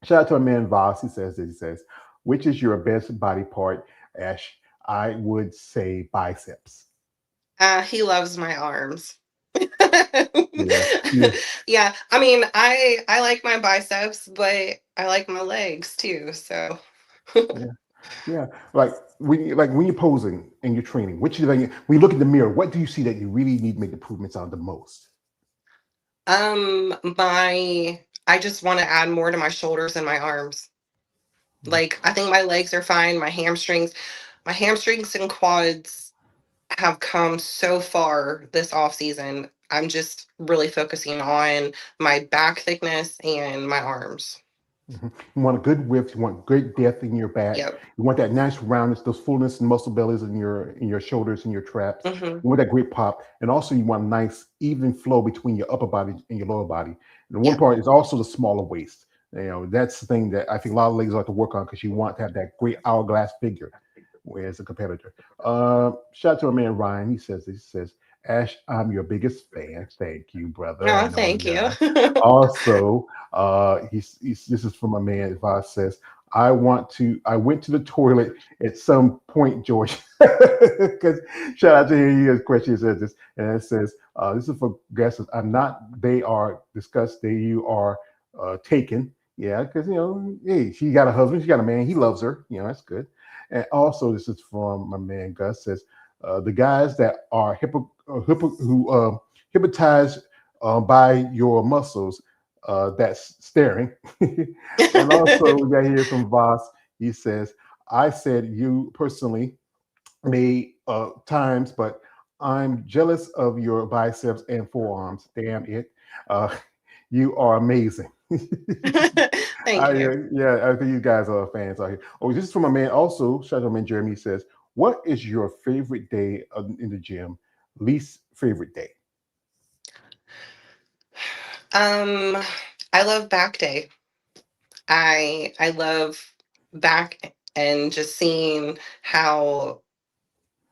Shout out to my man Voss. He says, which is your best body part, Ash? I would say biceps. He loves my arms. Yeah, yeah, Yeah, I mean, I like my biceps, but I like my legs too. So, yeah, yeah. Like when you're posing and you're training, which is like when you look in the mirror, what do you see that you really need to make improvements on the most? my I just want to add more to my shoulders and my arms. Like, I think my legs are fine. My hamstrings and quads have come so far this off season. I'm just really focusing on my back thickness and my arms. Mhm. You want a good width. You want great depth in your back. Yep. You want that nice roundness, those fullness and muscle bellies in your shoulders and your traps. Hmm. You want that great pop, and also you want a nice even flow between your upper body and your lower body. And the one Yep. part is also the smaller waist. That's the thing that I think a lot of ladies like to work on because you want to have that great hourglass figure, whereas a competitor. Shout out to our man Ryan. He says, Ash, I'm your biggest fan. Thank you, brother. I Oh, know thank you you. are. Also, this is from my man Voss says, I went to the toilet at some point, George. Because shout out to him, he has questions says this, and it says, this is for guests. I'm not, they are discussed, you are taken. Yeah, because hey, she got a husband, she got a man, he loves her, that's good. And also, this is from my man Gus says, the guys that are hypnotized by your muscles, that's staring. And also, we got here from Voss. He says, I said you personally made times, but I'm jealous of your biceps and forearms. Damn it. Uh, you are amazing. Thank you. Yeah, I think you guys are fans out here. Oh, this is from a man also. Shout out to my man Jeremy. Says, what is your favorite day in the gym? Least favorite day? Um, I love back day. I love back and just seeing how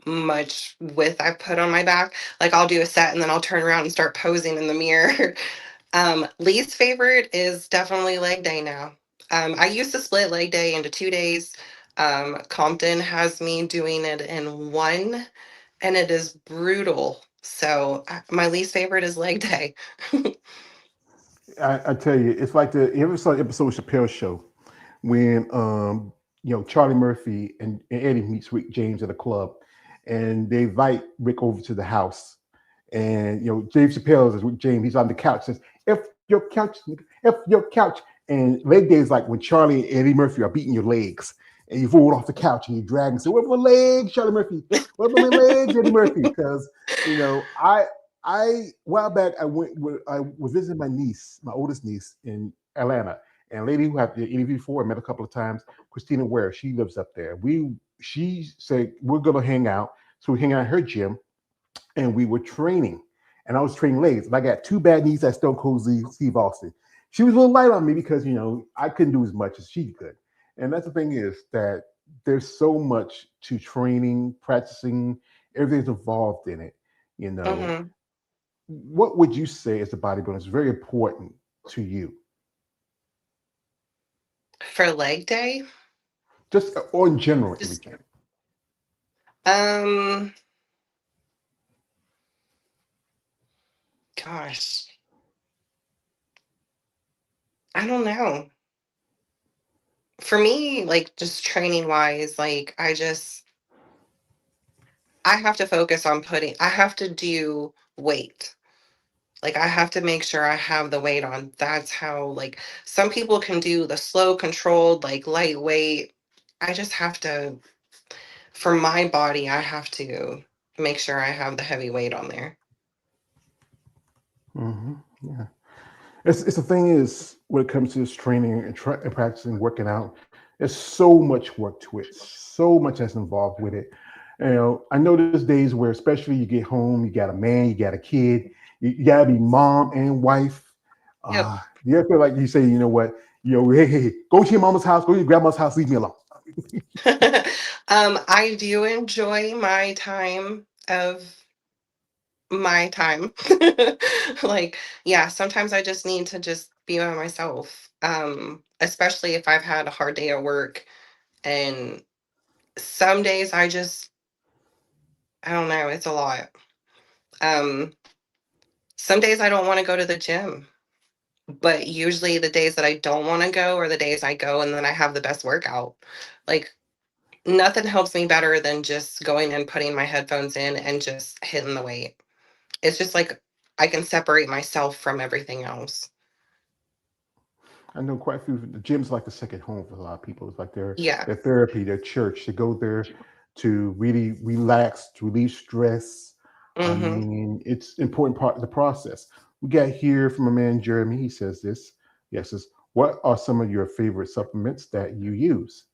much width I put on my back. Like, I'll do a set and then I'll turn around and start posing in the mirror. Least favorite is definitely leg day now. I used to split leg day into 2 days. Compton has me doing it in one, and it is brutal. So my least favorite is leg day. I tell you, it's like you ever saw the episode of Chappelle's Show when Charlie Murphy and Eddie meets Rick James at a club, and they invite Rick over to the house, and James Chappelle is Rick James. He's on the couch. Says, "F your couch, nigga, F your couch." And leg day is like when Charlie and Eddie Murphy are beating your legs, and you roll off the couch and you drag and say, "Where are my legs, Charlie Murphy? Where are my legs, Eddie Murphy?" Because I a while back I was visiting my niece, my oldest niece in Atlanta, and a lady who I've interviewed before, I met a couple of times, Christina Ware. She lives up there. She said we're gonna hang out, so we hang out at her gym, and we were training, and I was training legs. But I got two bad knees at Stone Cold Steve Austin. She was a little light on me because I couldn't do as much as she could, and that's the thing is that there's so much to training, practicing, everything's involved in it. You know, Hmm. what would you say as a bodybuilder is very important to you? For leg day, Just or in general, just everything. um, gosh, I don't know. For me, like, just training wise, like, I have to focus on I have to do weight. Like, I have to make sure I have the weight on. That's how, like, some people can do the slow, controlled, like, lightweight. I just have to, for my body, I have to make sure I have the heavy weight on there. Yeah, it's the thing is when it comes to this training and practicing, working out, there's so much work to it, so much that's involved with it. I know there's days where, especially you get home, you got a man, you got a kid, you got to be mom and wife. Yep. You ever feel like you say, you know what, hey, go to your mama's house, go to your grandma's house, leave me alone. I do enjoy my time of my time. Like, yeah, sometimes I just need to just be by myself. Especially if I've had a hard day at work, and some days I don't know, it's a lot. Um, some days I don't want to go to the gym, but usually the days that I don't want to go are the days I go and then I have the best workout. Like, nothing helps me better than just going and putting my headphones in and just hitting the weight. It's just like I can separate myself from everything else. I know quite a few. The gym's like a second home for a lot of people. It's like Yeah. their therapy, their church. They go there to really relax, to relieve stress. I Hmm. mean, it's an important part of the process. We got here from a man, Jeremy. He says this. Yes, says, what are some of your favorite supplements that you use?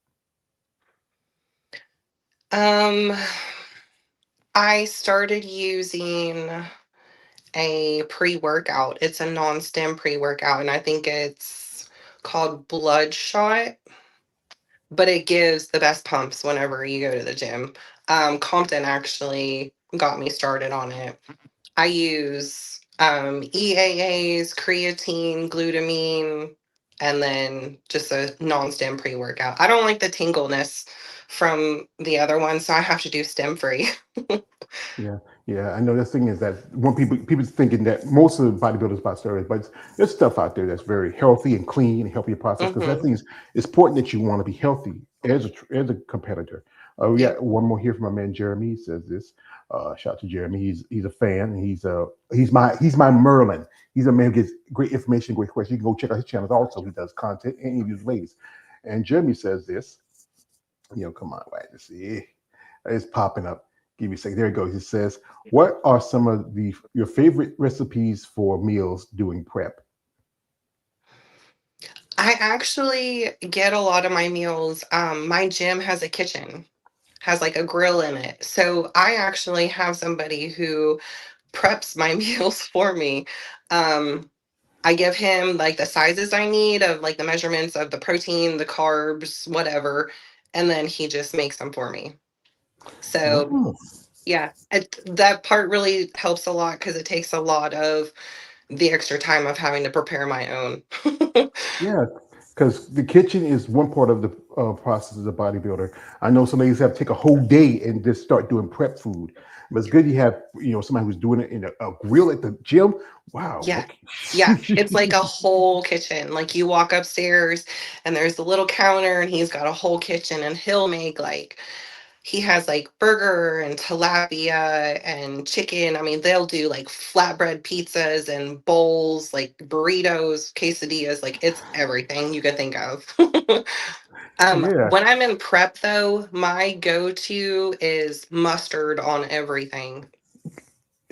Um, I started using a pre-workout. It's a non-stim pre-workout, and I think it's called Bloodshot, but it gives the best pumps whenever you go to the gym. Compton actually got me started on it. I use EAAs, creatine, glutamine, and then just a non-stim pre-workout. I don't like the tingleness from the other one, so I have to do stem free. Yeah, yeah. I know the thing is that when people thinking that most of the bodybuilders about steroids, but there's stuff out there that's very healthy and clean and help your process because that Hmm. thing is it's important that you want to be healthy as a competitor. We Yeah. got one more here from my man Jeremy. He says this. Shout out to Jeremy. He's a fan. He's my Merlin. He's a man who gets great information, great questions. You can go check out his channels. Also, he does content and he reviews ladies. And Jeremy says this. Come on, wait to see. It's popping up. Give me a second. There it goes. It says, "What are some of the your favorite recipes for meals doing prep?" I actually get a lot of my meals. My gym has a kitchen, has like a grill in it. So I actually have somebody who preps my meals for me. Um, I give him like the sizes I need of like the measurements of the protein, the carbs, whatever, and then he just makes them for me. So Oh, yeah, that part really helps a lot because it takes a lot of the extra time of having to prepare my own. yeah, because the kitchen is one part of the process as a bodybuilder. I know some ladies have to take a whole day and just start doing prep food. But it's good you have somebody who's doing it in a grill at the gym. Wow. Yeah. Yeah. Okay. It's like a whole kitchen. Like you walk upstairs and there's a little counter and he's got a whole kitchen and he'll make like he has like burger and tilapia and chicken. I mean, they'll do like flatbread pizzas and bowls, like burritos, quesadillas, like it's everything you could think of. Yeah. When I'm in prep though, my go-to is mustard on everything.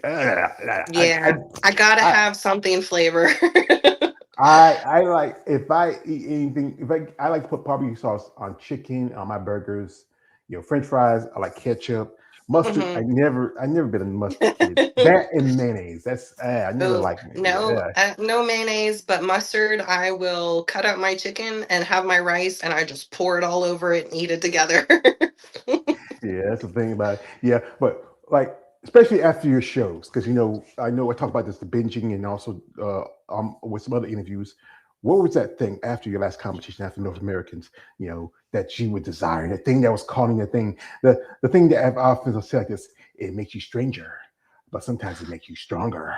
I, Yeah, I gotta I, have something flavor. I like if I eat anything if I like to put barbecue sauce on chicken on my burgers, French fries. I like ketchup, mustard. Mhm. I never been a mustard kid. That and mayonnaise. That's I never Oh, liked mayonnaise. no, no mayonnaise, but mustard. I will cut up my chicken and have my rice, and I just pour it all over it and eat it together. Yeah, that's the thing about it. Yeah, but like especially after your shows, because I know I talk about this the binging and also with some other interviews. What was that thing after your last competition after North Americans? That you would desire, that thing that was calling the thing, the thing that I've often said like this. It makes you stranger, but sometimes it makes you stronger.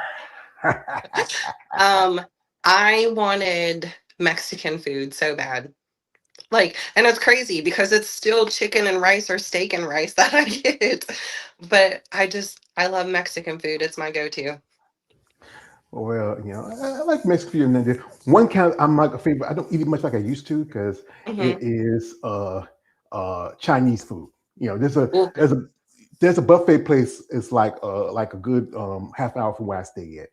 Um, I wanted Mexican food so bad. Like, and it's crazy because it's still chicken and rice or steak and rice that I get. But I love Mexican food. It's my go-to. Well, I like Mexican food. And then one kind I'm like a favorite. I don't eat it much like I used to because it Hmm. is Chinese food. There's a Well, there's a buffet place. It's like a good half hour from where I stay at,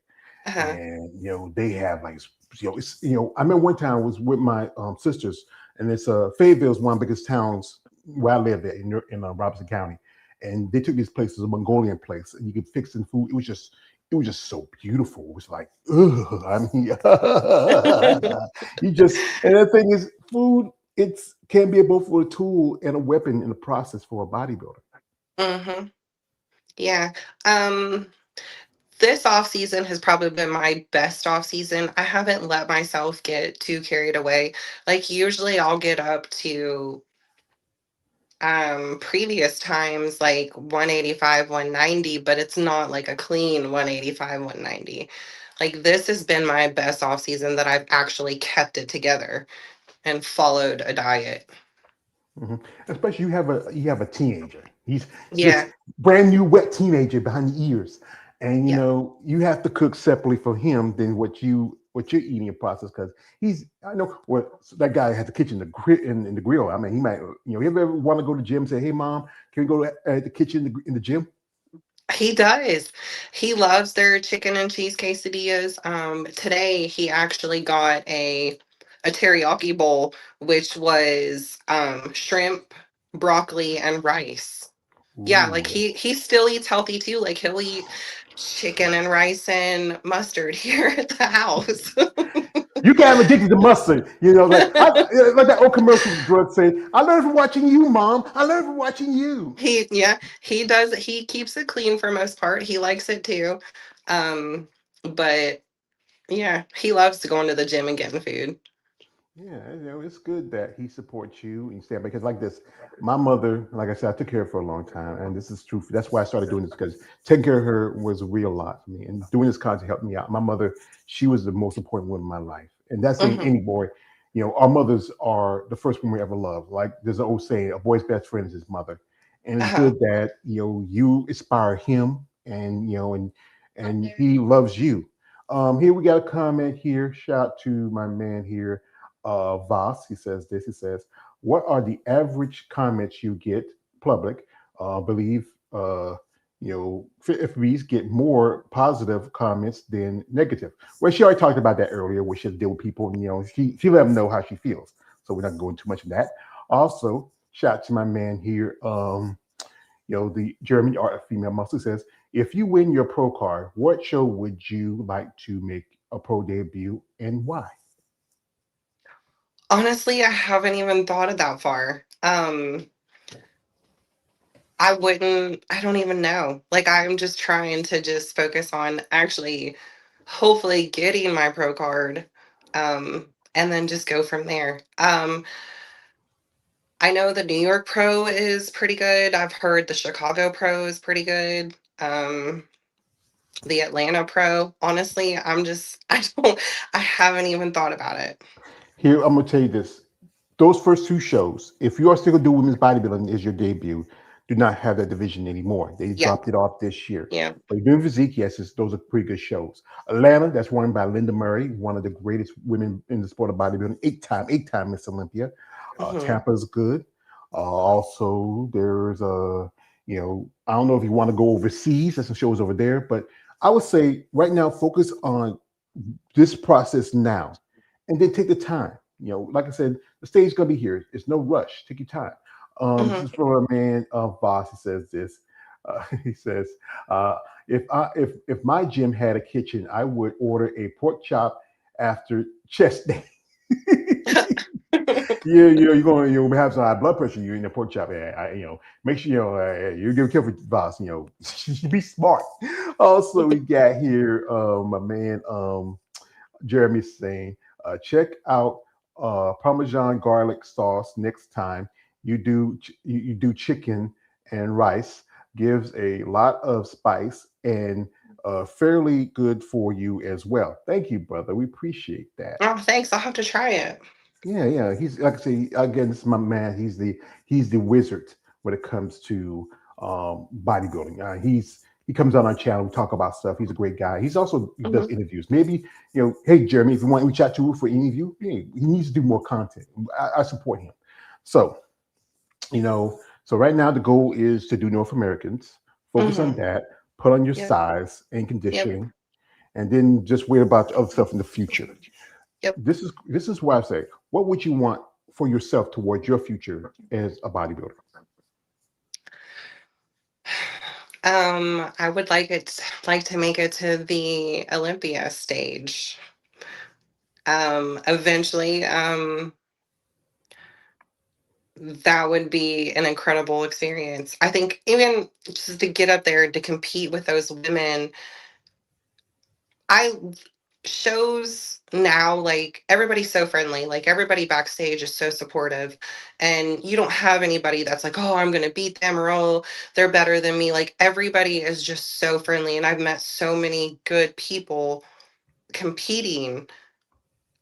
uh-huh, and they have like it's I remember one time I was with my sisters, and it's Fayetteville is one of the biggest towns where I live at in Robeson County, and they took this place as a Mongolian place, and you could fix in food. It was just so beautiful. It was like, ugh, I mean, you just and the thing is, food can be both a tool and a weapon in the process for a bodybuilder. hmm. Yeah. Um, This off season has probably been my best off season. I haven't let myself get too carried away. Like usually I'll get up to previous times like 185, 190, but it's not like a clean 185, 190. Like this has been my best off season that I've actually kept it together and followed a diet. hmm Especially you have a teenager. He's this Yeah. brand new wet teenager behind the ears, and Yeah. you have to cook separately for him than what you're eating process because he's I know what that guy has the kitchen the grill in the grill. I mean, he might you ever want to go to the gym and say, hey mom, can we go to the kitchen in the gym? He does. He loves their chicken and cheese quesadillas. Today he actually got a teriyaki bowl, which was shrimp, broccoli, and rice. Yeah, like Ooh. he still eats healthy too. Like he'll eat chicken and rice and mustard here at the house. You got him addicted to mustard, like that old commercial drug say, I learned from watching you, mom. I learned from watching you. He does. He keeps it clean for most part. He likes it too. But yeah, he loves to go into the gym and getting food. Yeah, it's good that he supports you and stand because like this, my mother, like I said, I took care of her for a long time, and this is true. That's why I started doing this because taking care of her was a real lot for me, and doing this content helped me out. My mother, she was the most important woman in my life, and that's in Hmm. any boy. Our mothers are the first one we ever love. Like there's an old saying, a boy's best friend is his mother, and it's Uh-huh. good that you inspire him, and and he loves you. Here we got a comment here. Shout out to my man here Voss. He says this. He says, "What are the average comments you get public? Believe FBs get more positive comments than negative." Well, she already talked about that earlier, where she deal with people, and she let them know how she feels. So we're not going too much of that. Also, shout out to my man here. The Jeremy Art Female Muscle says, if you win your pro card, what show would you like to make a pro debut and why? Honestly, I haven't even thought of that far. I don't even know. Like I'm just trying to just focus on actually hopefully getting my pro card. And then just go from there. I know the New York Pro is pretty good. I've heard the Chicago Pro is pretty good. The Atlanta Pro. Honestly, I haven't even thought about it. Here, I'm gonna tell you this: those first two shows, if you are still gonna do women's bodybuilding as your debut, do not have that division anymore. They Yeah. dropped it off this year. Yeah. But you're doing Physique, yes, those are pretty good shows. Atlanta, that's run by Linda Murray, one of the greatest women in the sport of bodybuilding, eight-time Miss Olympia. Hmm. Tampa's good. Also, there's I don't know if you want to go overseas. There's some shows over there, but I would say right now focus on this process now, and then take the time. Like I said, the stage is gonna be here. It's no rush. Take your time. This Hmm. is from a man of Voss. He says this. He says, if my gym had a kitchen, I would order a pork chop after chest day." Yeah, you're going to have some high blood pressure. You're in the pork chop. Make sure you get careful, boss. Be smart. Also, we got here my man Jeremy saying, check out Parmesan garlic sauce next time you do chicken and rice. Gives a lot of spice and fairly good for you as well. Thank you, brother. We appreciate that. Oh, thanks. I'll have to try it. Yeah, yeah. He's like I say again. This is my man. He's the wizard when it comes to bodybuilding. He comes on our channel. We talk about stuff. He's a great guy. He does Hmm. interviews. Maybe hey Jeremy, if you want to reach out to for any of you, hey, he needs to do more content. I support him. So so right now the goal is to do North Americans. Focus on Hmm. that. Put on your Yep. size and Yep. conditioning, and then just worry about the other stuff in the future. Yep. This is why I say, what would you want for yourself towards your future as a bodybuilder? I would like to make it to the Olympia stage. Eventually, that would be an incredible experience. I think even just to get up there to compete with those women I shows now, like everybody's so friendly, like everybody backstage is so supportive, and you don't have anybody that's like, oh, I'm gonna beat them, or oh, they're better than me. Like everybody is just so friendly, and I've met so many good people competing.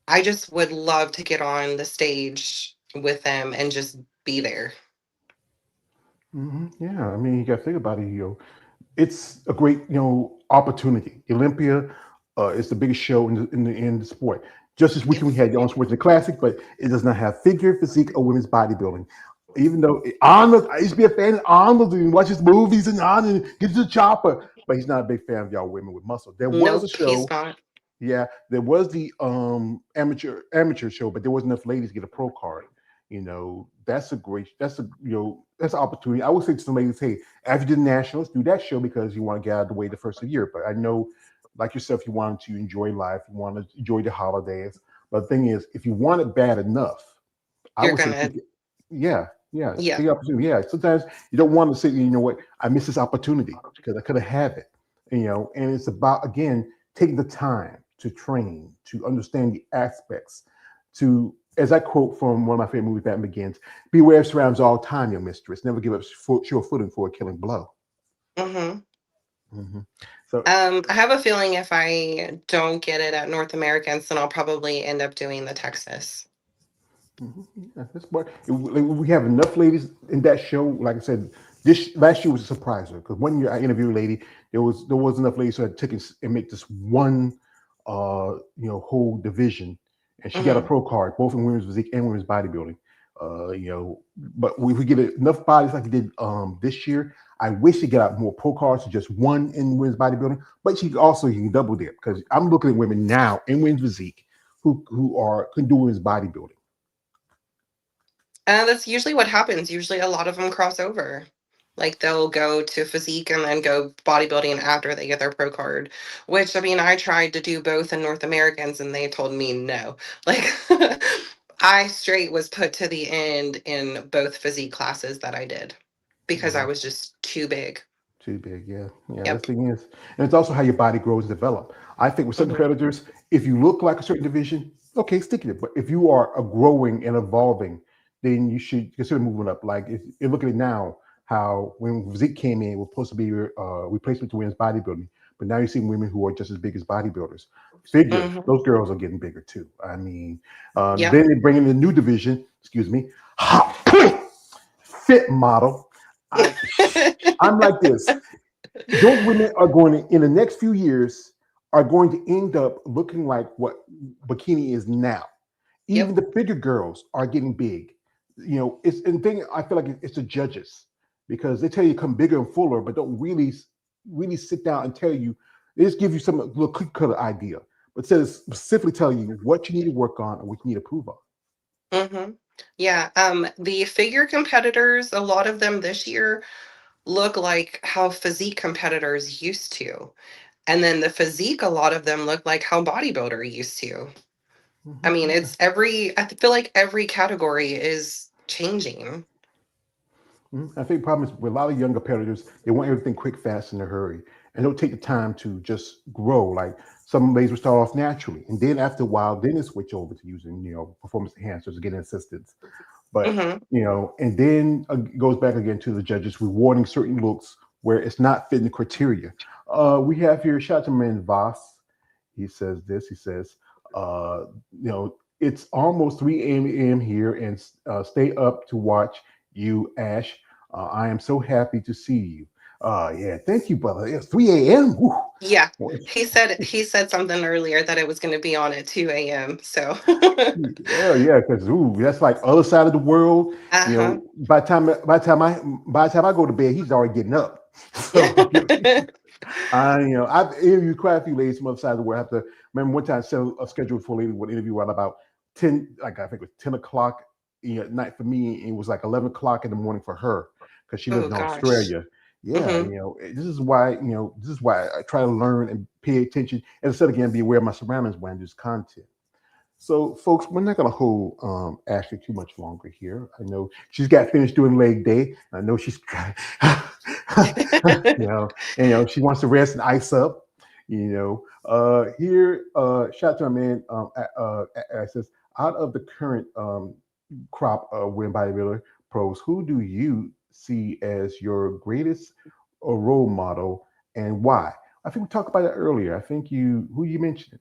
I just would love to get on the stage with them and just be there. Yeah, I mean, you got to think about it. It's a great opportunity. Olympia is the biggest show in the sport. Just this weekend we Yes. had the Arnold Schwarzenegger Classic, but it does not have figure, physique, or women's bodybuilding. Even though Arnold, I used to be a fan of Arnold and watch his movies and Arnold get to the chopper, but he's not a big fan of y'all women with muscle. There was a Nope, he's show, not. yeah, there was the amateur show, but there wasn't enough ladies to get a pro card. That's a great that's an opportunity. I would say to some ladies, hey, after you did nationals, do that show because you want to get out of the way the first of the year. But I know, like yourself, you want to enjoy life, you want to enjoy the holidays. But the thing is, if you want it bad enough, I You're would say gonna, yeah, yeah. take the opportunity. Yeah, sometimes you don't want to say, you know what, I missed this opportunity because I could have had it. And it's about again taking the time to train, to understand the aspects, to as I quote from one of my favorite movies, Batman Begins, beware of surrounds all time, your mistress. Never give up sure footing for a killing blow. Hmm. hmm So I have a feeling if I don't get it at North Americans, then I'll probably end up doing the Texas. yeah, that's what we have enough ladies in that show. Like I said, this last year was a surprise because one year I interviewed a lady. There was enough ladies who had taken and make this one whole division, and she got a Hmm. pro card both in women's physique and women's bodybuilding. But we get enough bodies like we did this year. I wish she got out more pro cards to just one in women's bodybuilding, but you can double dip because I'm looking at women now in women's physique who can do women's bodybuilding. That's usually what happens. Usually, a lot of them cross over. Like they'll go to physique and then go bodybuilding after they get their pro card. Which I mean, I tried to do both in North Americans, and they told me no. Like, I straight was put to the end in both physique classes that I did because I Mhm. was just too big. Too big, yeah, yeah. The Yep. thing is, and it's also how your body grows and develop. I think with certain Hmm. competitors, if you look like a certain division, okay, stick in it. But if you are growing and evolving, then you should consider moving up. Like if you look at it now, how when Zeke came in, it was supposed to be your replacement to women's bodybuilding, but now you see women who are just as big as bodybuilders. Figure, Hmm. those girls are getting bigger too. I mean, Yep. then they bring in the new division. Excuse me, fit model. I I'm like this. Those women are going to, in the next few years, are going to end up looking like what bikini is now. Even Yep. the bigger girls are getting big. It's and the thing I feel like it's the judges because they tell you to come bigger and fuller, but don't really sit down and tell you. They just give you some little cookie cutter idea, but instead of specifically telling you what you need to work on and what you need to improve on. Hmm. Yeah. The figure competitors, a lot of them this year look like how physique competitors used to. And then the physique, a lot of them look like how bodybuilder used to. I mean, Yeah. I feel like every category is changing. I think the problem is with a lot of younger competitors, they want everything quick, fast, in a hurry, and don't take the time to just grow. Like some ladies will start off naturally, and then after a while, then they switch over to using performance enhancers to get assistance. But Hmm. and then it goes back again to the judges rewarding certain looks where it's not fitting the criteria. We have here, shout out to man Voss. He says this. He says, uh, it's almost 3 a.m. here, and stay up to watch you, Ash. I am so happy to see you. Yeah, thank you, brother. It's 3 a.m. Yeah. Woo. He said something earlier that it was going to be on at 2 a.m. So, Yeah, because that's like other side of the world. uh-huh. By the time I go to bed, he's already getting up. So I've interviewed quite a few ladies from other side of the world. I have to remember one time I set a schedule for a lady would interview around about 10, like I think it was 10 o'clock at night for me. And it was like 11 o'clock in the morning for her because she lives Oh in gosh. Australia. Yeah, Hmm. this is why I try to learn and pay attention and instead again be aware of my surroundings when I do this content. So, folks, we're not going to hold Ashley too much longer here. I know she's got finished doing leg day. I know she's, you know, and she wants to rest and ice up. Here, shout out to my man. Says out of the current crop of women bodybuilder pros, who do you see as your greatest role model and why? I think we talked about it earlier. I think who you mentioned.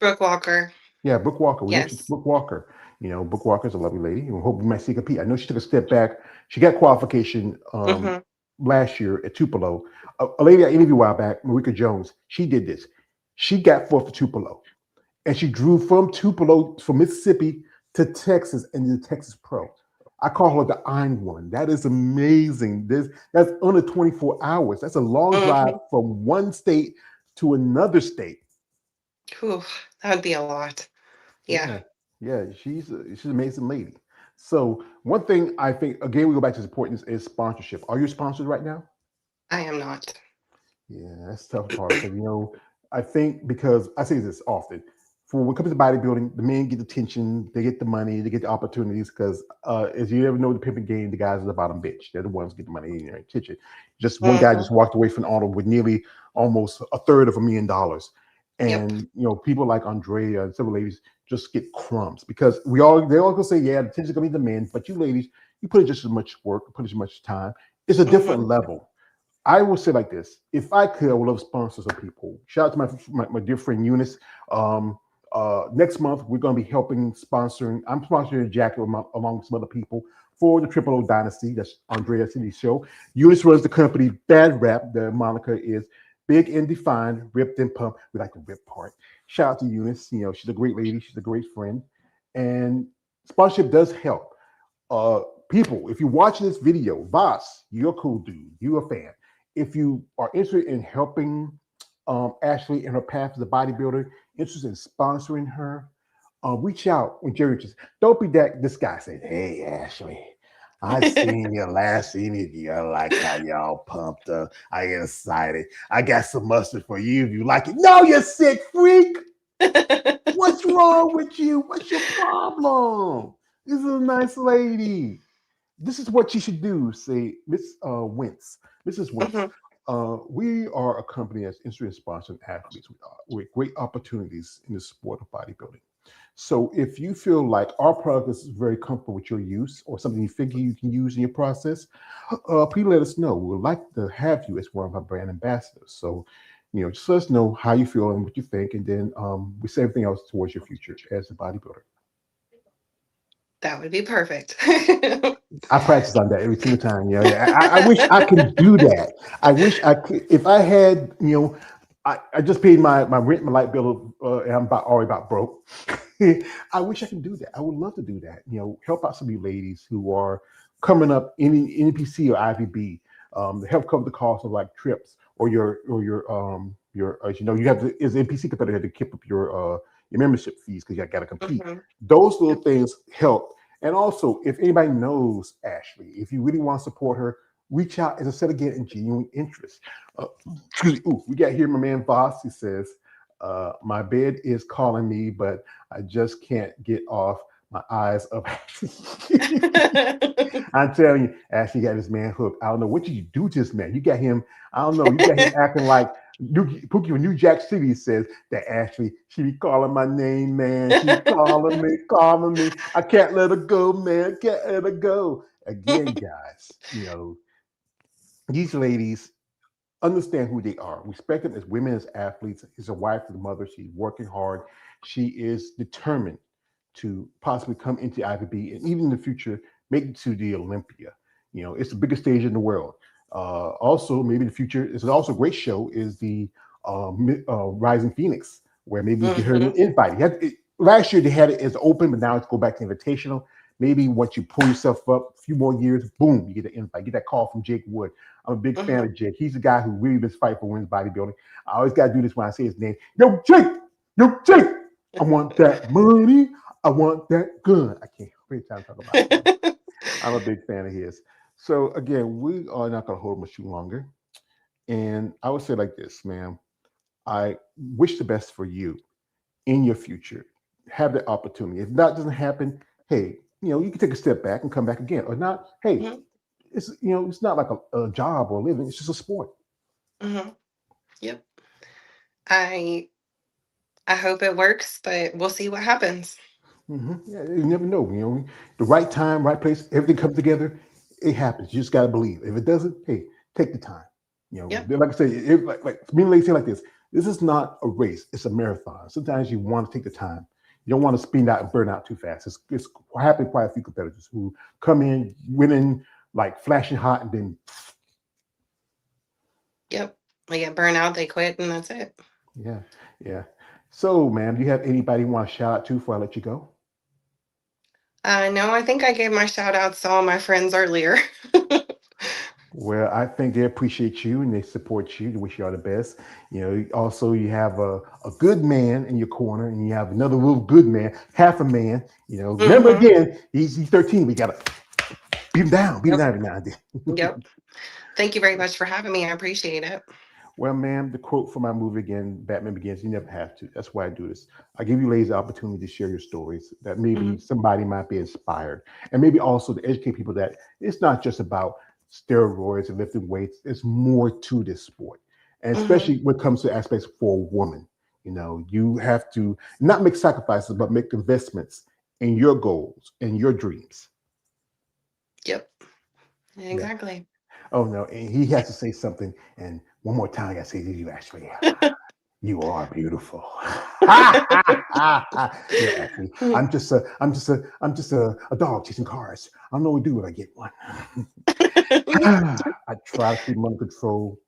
Brooke Walker. Yeah, Brooke Walker. We mentioned Yes. Brooke Walker. Brooke Walker's a lovely lady. We hope we might see her compete. I know she took a step back. She got qualification Hmm. last year at Tupelo. A lady I interviewed a while back, Marika Jones, she did this. She got fourth at Tupelo. And she drew from Tupelo, from Mississippi to Texas and the Texas Pro. I call her the Iron One. That is amazing. That's under 24 hours. That's a long drive Hmm. from one state to another state. Whew, that would be a lot. Yeah, Yeah, yeah, she's an amazing lady. So one thing I think again we go back to the importance is sponsorship. Are you sponsored right now? I am not. Yeah, that's the tough part because I think because I say this often, for when it comes to bodybuilding, the men get the attention, they get the money, they get the opportunities because as you ever know the pimping game, the guys are the bottom bitch. They're the ones get the money in their attention. Just one guy Hmm. just walked away from the auto with nearly almost a third of $1 million. Yep. And people like Andrea and several ladies just get crumbs because they all gonna say, yeah, the attention's gonna be the men, but you ladies, you put in just as much work, put as much time. It's a different Hmm. level. I will say like this: if I could, I would love to sponsor some people. Shout out to my dear friend Eunice. Um, Next month we're going to be helping sponsoring. I'm sponsoring a jacket along with some other people for the Triple O Dynasty. That's Andrea City's show. Eunice runs the company Bad Rap. The moniker is Big and Defined, Ripped and Pumped. We like the rip part. Shout out to Eunice. She's a great lady. She's a great friend, and sponsorship does help. Uh, People, if you're watching this video, boss, you're a cool dude. You're a fan. If you are interested in helping Ashley in her path as a bodybuilder, interested in sponsoring her, reach out when Jerry just don't be that this guy said, "Hey Ashley, I seen your last interview. I like how y'all pumped up. I get excited. I got some mustard for you if you like it." No, you sick freak. What's wrong with you? What's your problem? This is a nice lady. This is what you should do. Say, Miss Wince, Mrs. Wince. Hmm. We are a company that's interested in sponsoring athletes with great opportunities in the sport of bodybuilding. So if you feel like our product is very comfortable with your use or something you figure you can use in your process, please let us know. We'd like to have you as one of our brand ambassadors. So, just let us know how you feel and what you think, and then we say everything else towards your future as a bodybuilder. That would be perfect. I practice on that every single time. I wish I could do that. I wish I could. If I had, I just paid my rent, my light bill, and I'm already about broke. I wish I could do that. I would love to do that. Help out some of you ladies who are coming up in NPC or IVB, to help cover the cost of like trips or your as you know you have to as an NPC competitor you have to keep up your membership fees because you got to compete. Hmm. Those little Yep. things help. And also, if anybody knows Ashley, if you really want to support her, reach out, as I said again, in genuine interest. Excuse me. Ooh, we got here my man Voss. He says, my bed is calling me, but I just can't get off my eyes of I'm telling you, Ashley got this man hooked. I don't know what did you do to this man. You got him. I don't know. You got him acting like Pookie from New Jack City says that Ashley. She be calling my name, man. She be calling me. I can't let her go, man. Can't let her go. Again, guys. These ladies understand who they are. Respect them as women, as athletes. As a wife, as a mother. She's working hard. She is determined to possibly come into IVB and even in the future make it to the Olympia. It's the biggest stage in the world. Also, maybe in the future, it's also a great show is the Rising Phoenix, where maybe you get her an Hmm. invite. Last year they had it as open, but now it's go back to invitational. Maybe once you pull yourself up a few more years, boom, you get an invite. Get that call from Jake Wood. I'm a big fan Hmm. of Jake. He's the guy who really been fighting for women's bodybuilding. I always got to do this when I say his name. Yo, Jake! Yo, Jake! I want that money. I want that gun. I can't wait time to talk about him. I'm a big fan of his. So again, we are not going to hold much too longer. And I would say like this, man. I wish the best for you in your future. Have the opportunity. If that doesn't happen, hey, you can take a step back and come back again. Or not, hey, Hmm. it's not like a job or a living. It's just a sport. Hmm. Yep. I I hope it works, but we'll see what happens. Yeah, you never know. The right time, right place, everything comes together. It happens. You just got to believe. If it doesn't, hey, take the time. Yep. Like I say, like me and Lacey say like this. This is not a race. It's a marathon. Sometimes you want to take the time. You don't want to spin out and burn out too fast. It's happened quite a few competitors who come in winning like flashing hot and then Yep. They get burnt out, they quit, and that's it. yeah, yeah. So, ma'am, do you have anybody you want to shout out to before I let you go? No, I think I gave my shout outs to all my friends earlier. Well, I think they appreciate you and they support you. They wish you all the best. Also you have a good man in your corner, and you have another real good man, half a man. Remember Hmm. again, he's 13. We gotta beat him Yep. down every now and then. Yep. Thank you very much for having me. I appreciate it. Well, ma'am, the quote from my movie again, Batman Begins, you never have to. That's why I do this. I give you ladies the opportunity to share your stories that maybe Hmm. somebody might be inspired. And maybe also to educate people that it's not just about steroids and lifting weights. There's more to this sport. And Hmm. especially when it comes to aspects for a woman. You have to not make sacrifices, but make investments in your goals and your dreams. Yep. Yeah. Exactly. Oh no. And he has to say something. And one more time, I gotta say to you, Ashley. You are beautiful. Actually, I'm just a dog chasing cars. I don't know what to do when I get one. I try to keep him under control.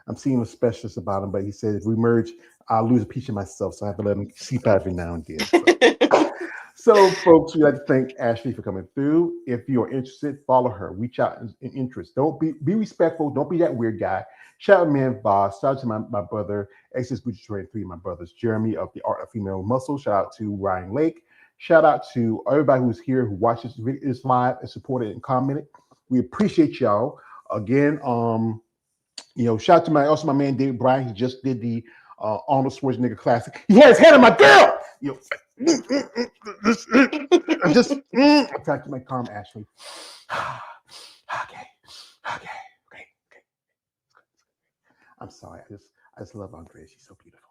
I'm seeing a specialist about him, but he said if we merge, I'll lose a piece of myself, so I have to let him seep out every now and then. So, folks, we'd like to thank Ashley for coming through. If you are interested, follow her. Reach out in interest. Don't be respectful. Don't be that weird guy. Shout out to man Boss. Shout out to my brother, Exodus Gucci Trade 3, my brothers, Jeremy of the Art of Female Muscle. Shout out to Ryan Lake. Shout out to everybody who's here who watches this live and supported and commented. We appreciate y'all. Again, shout out to my man David Bryan. He just did the Arnold Schwarzenegger classic. He had his hand on my girl. I'm trying to keep my calm, Ashley. Okay, okay, okay, okay. I'm sorry. I just love Andrea. She's so beautiful.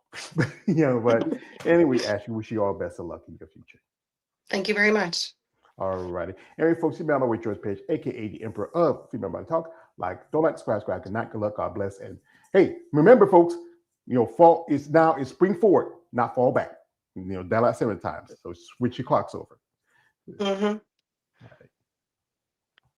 But anyway, Ashley, wish you all best of luck in your future. Thank you very much. All righty. Anyway, folks, you may on my way George Page, aka the Emperor of Female Body Talk. Don't like, subscribe, good night, good luck, God bless. And hey, remember, folks, fall is now is spring forward, not fall back. Daylight saving times. So switch your clocks over. Hmm.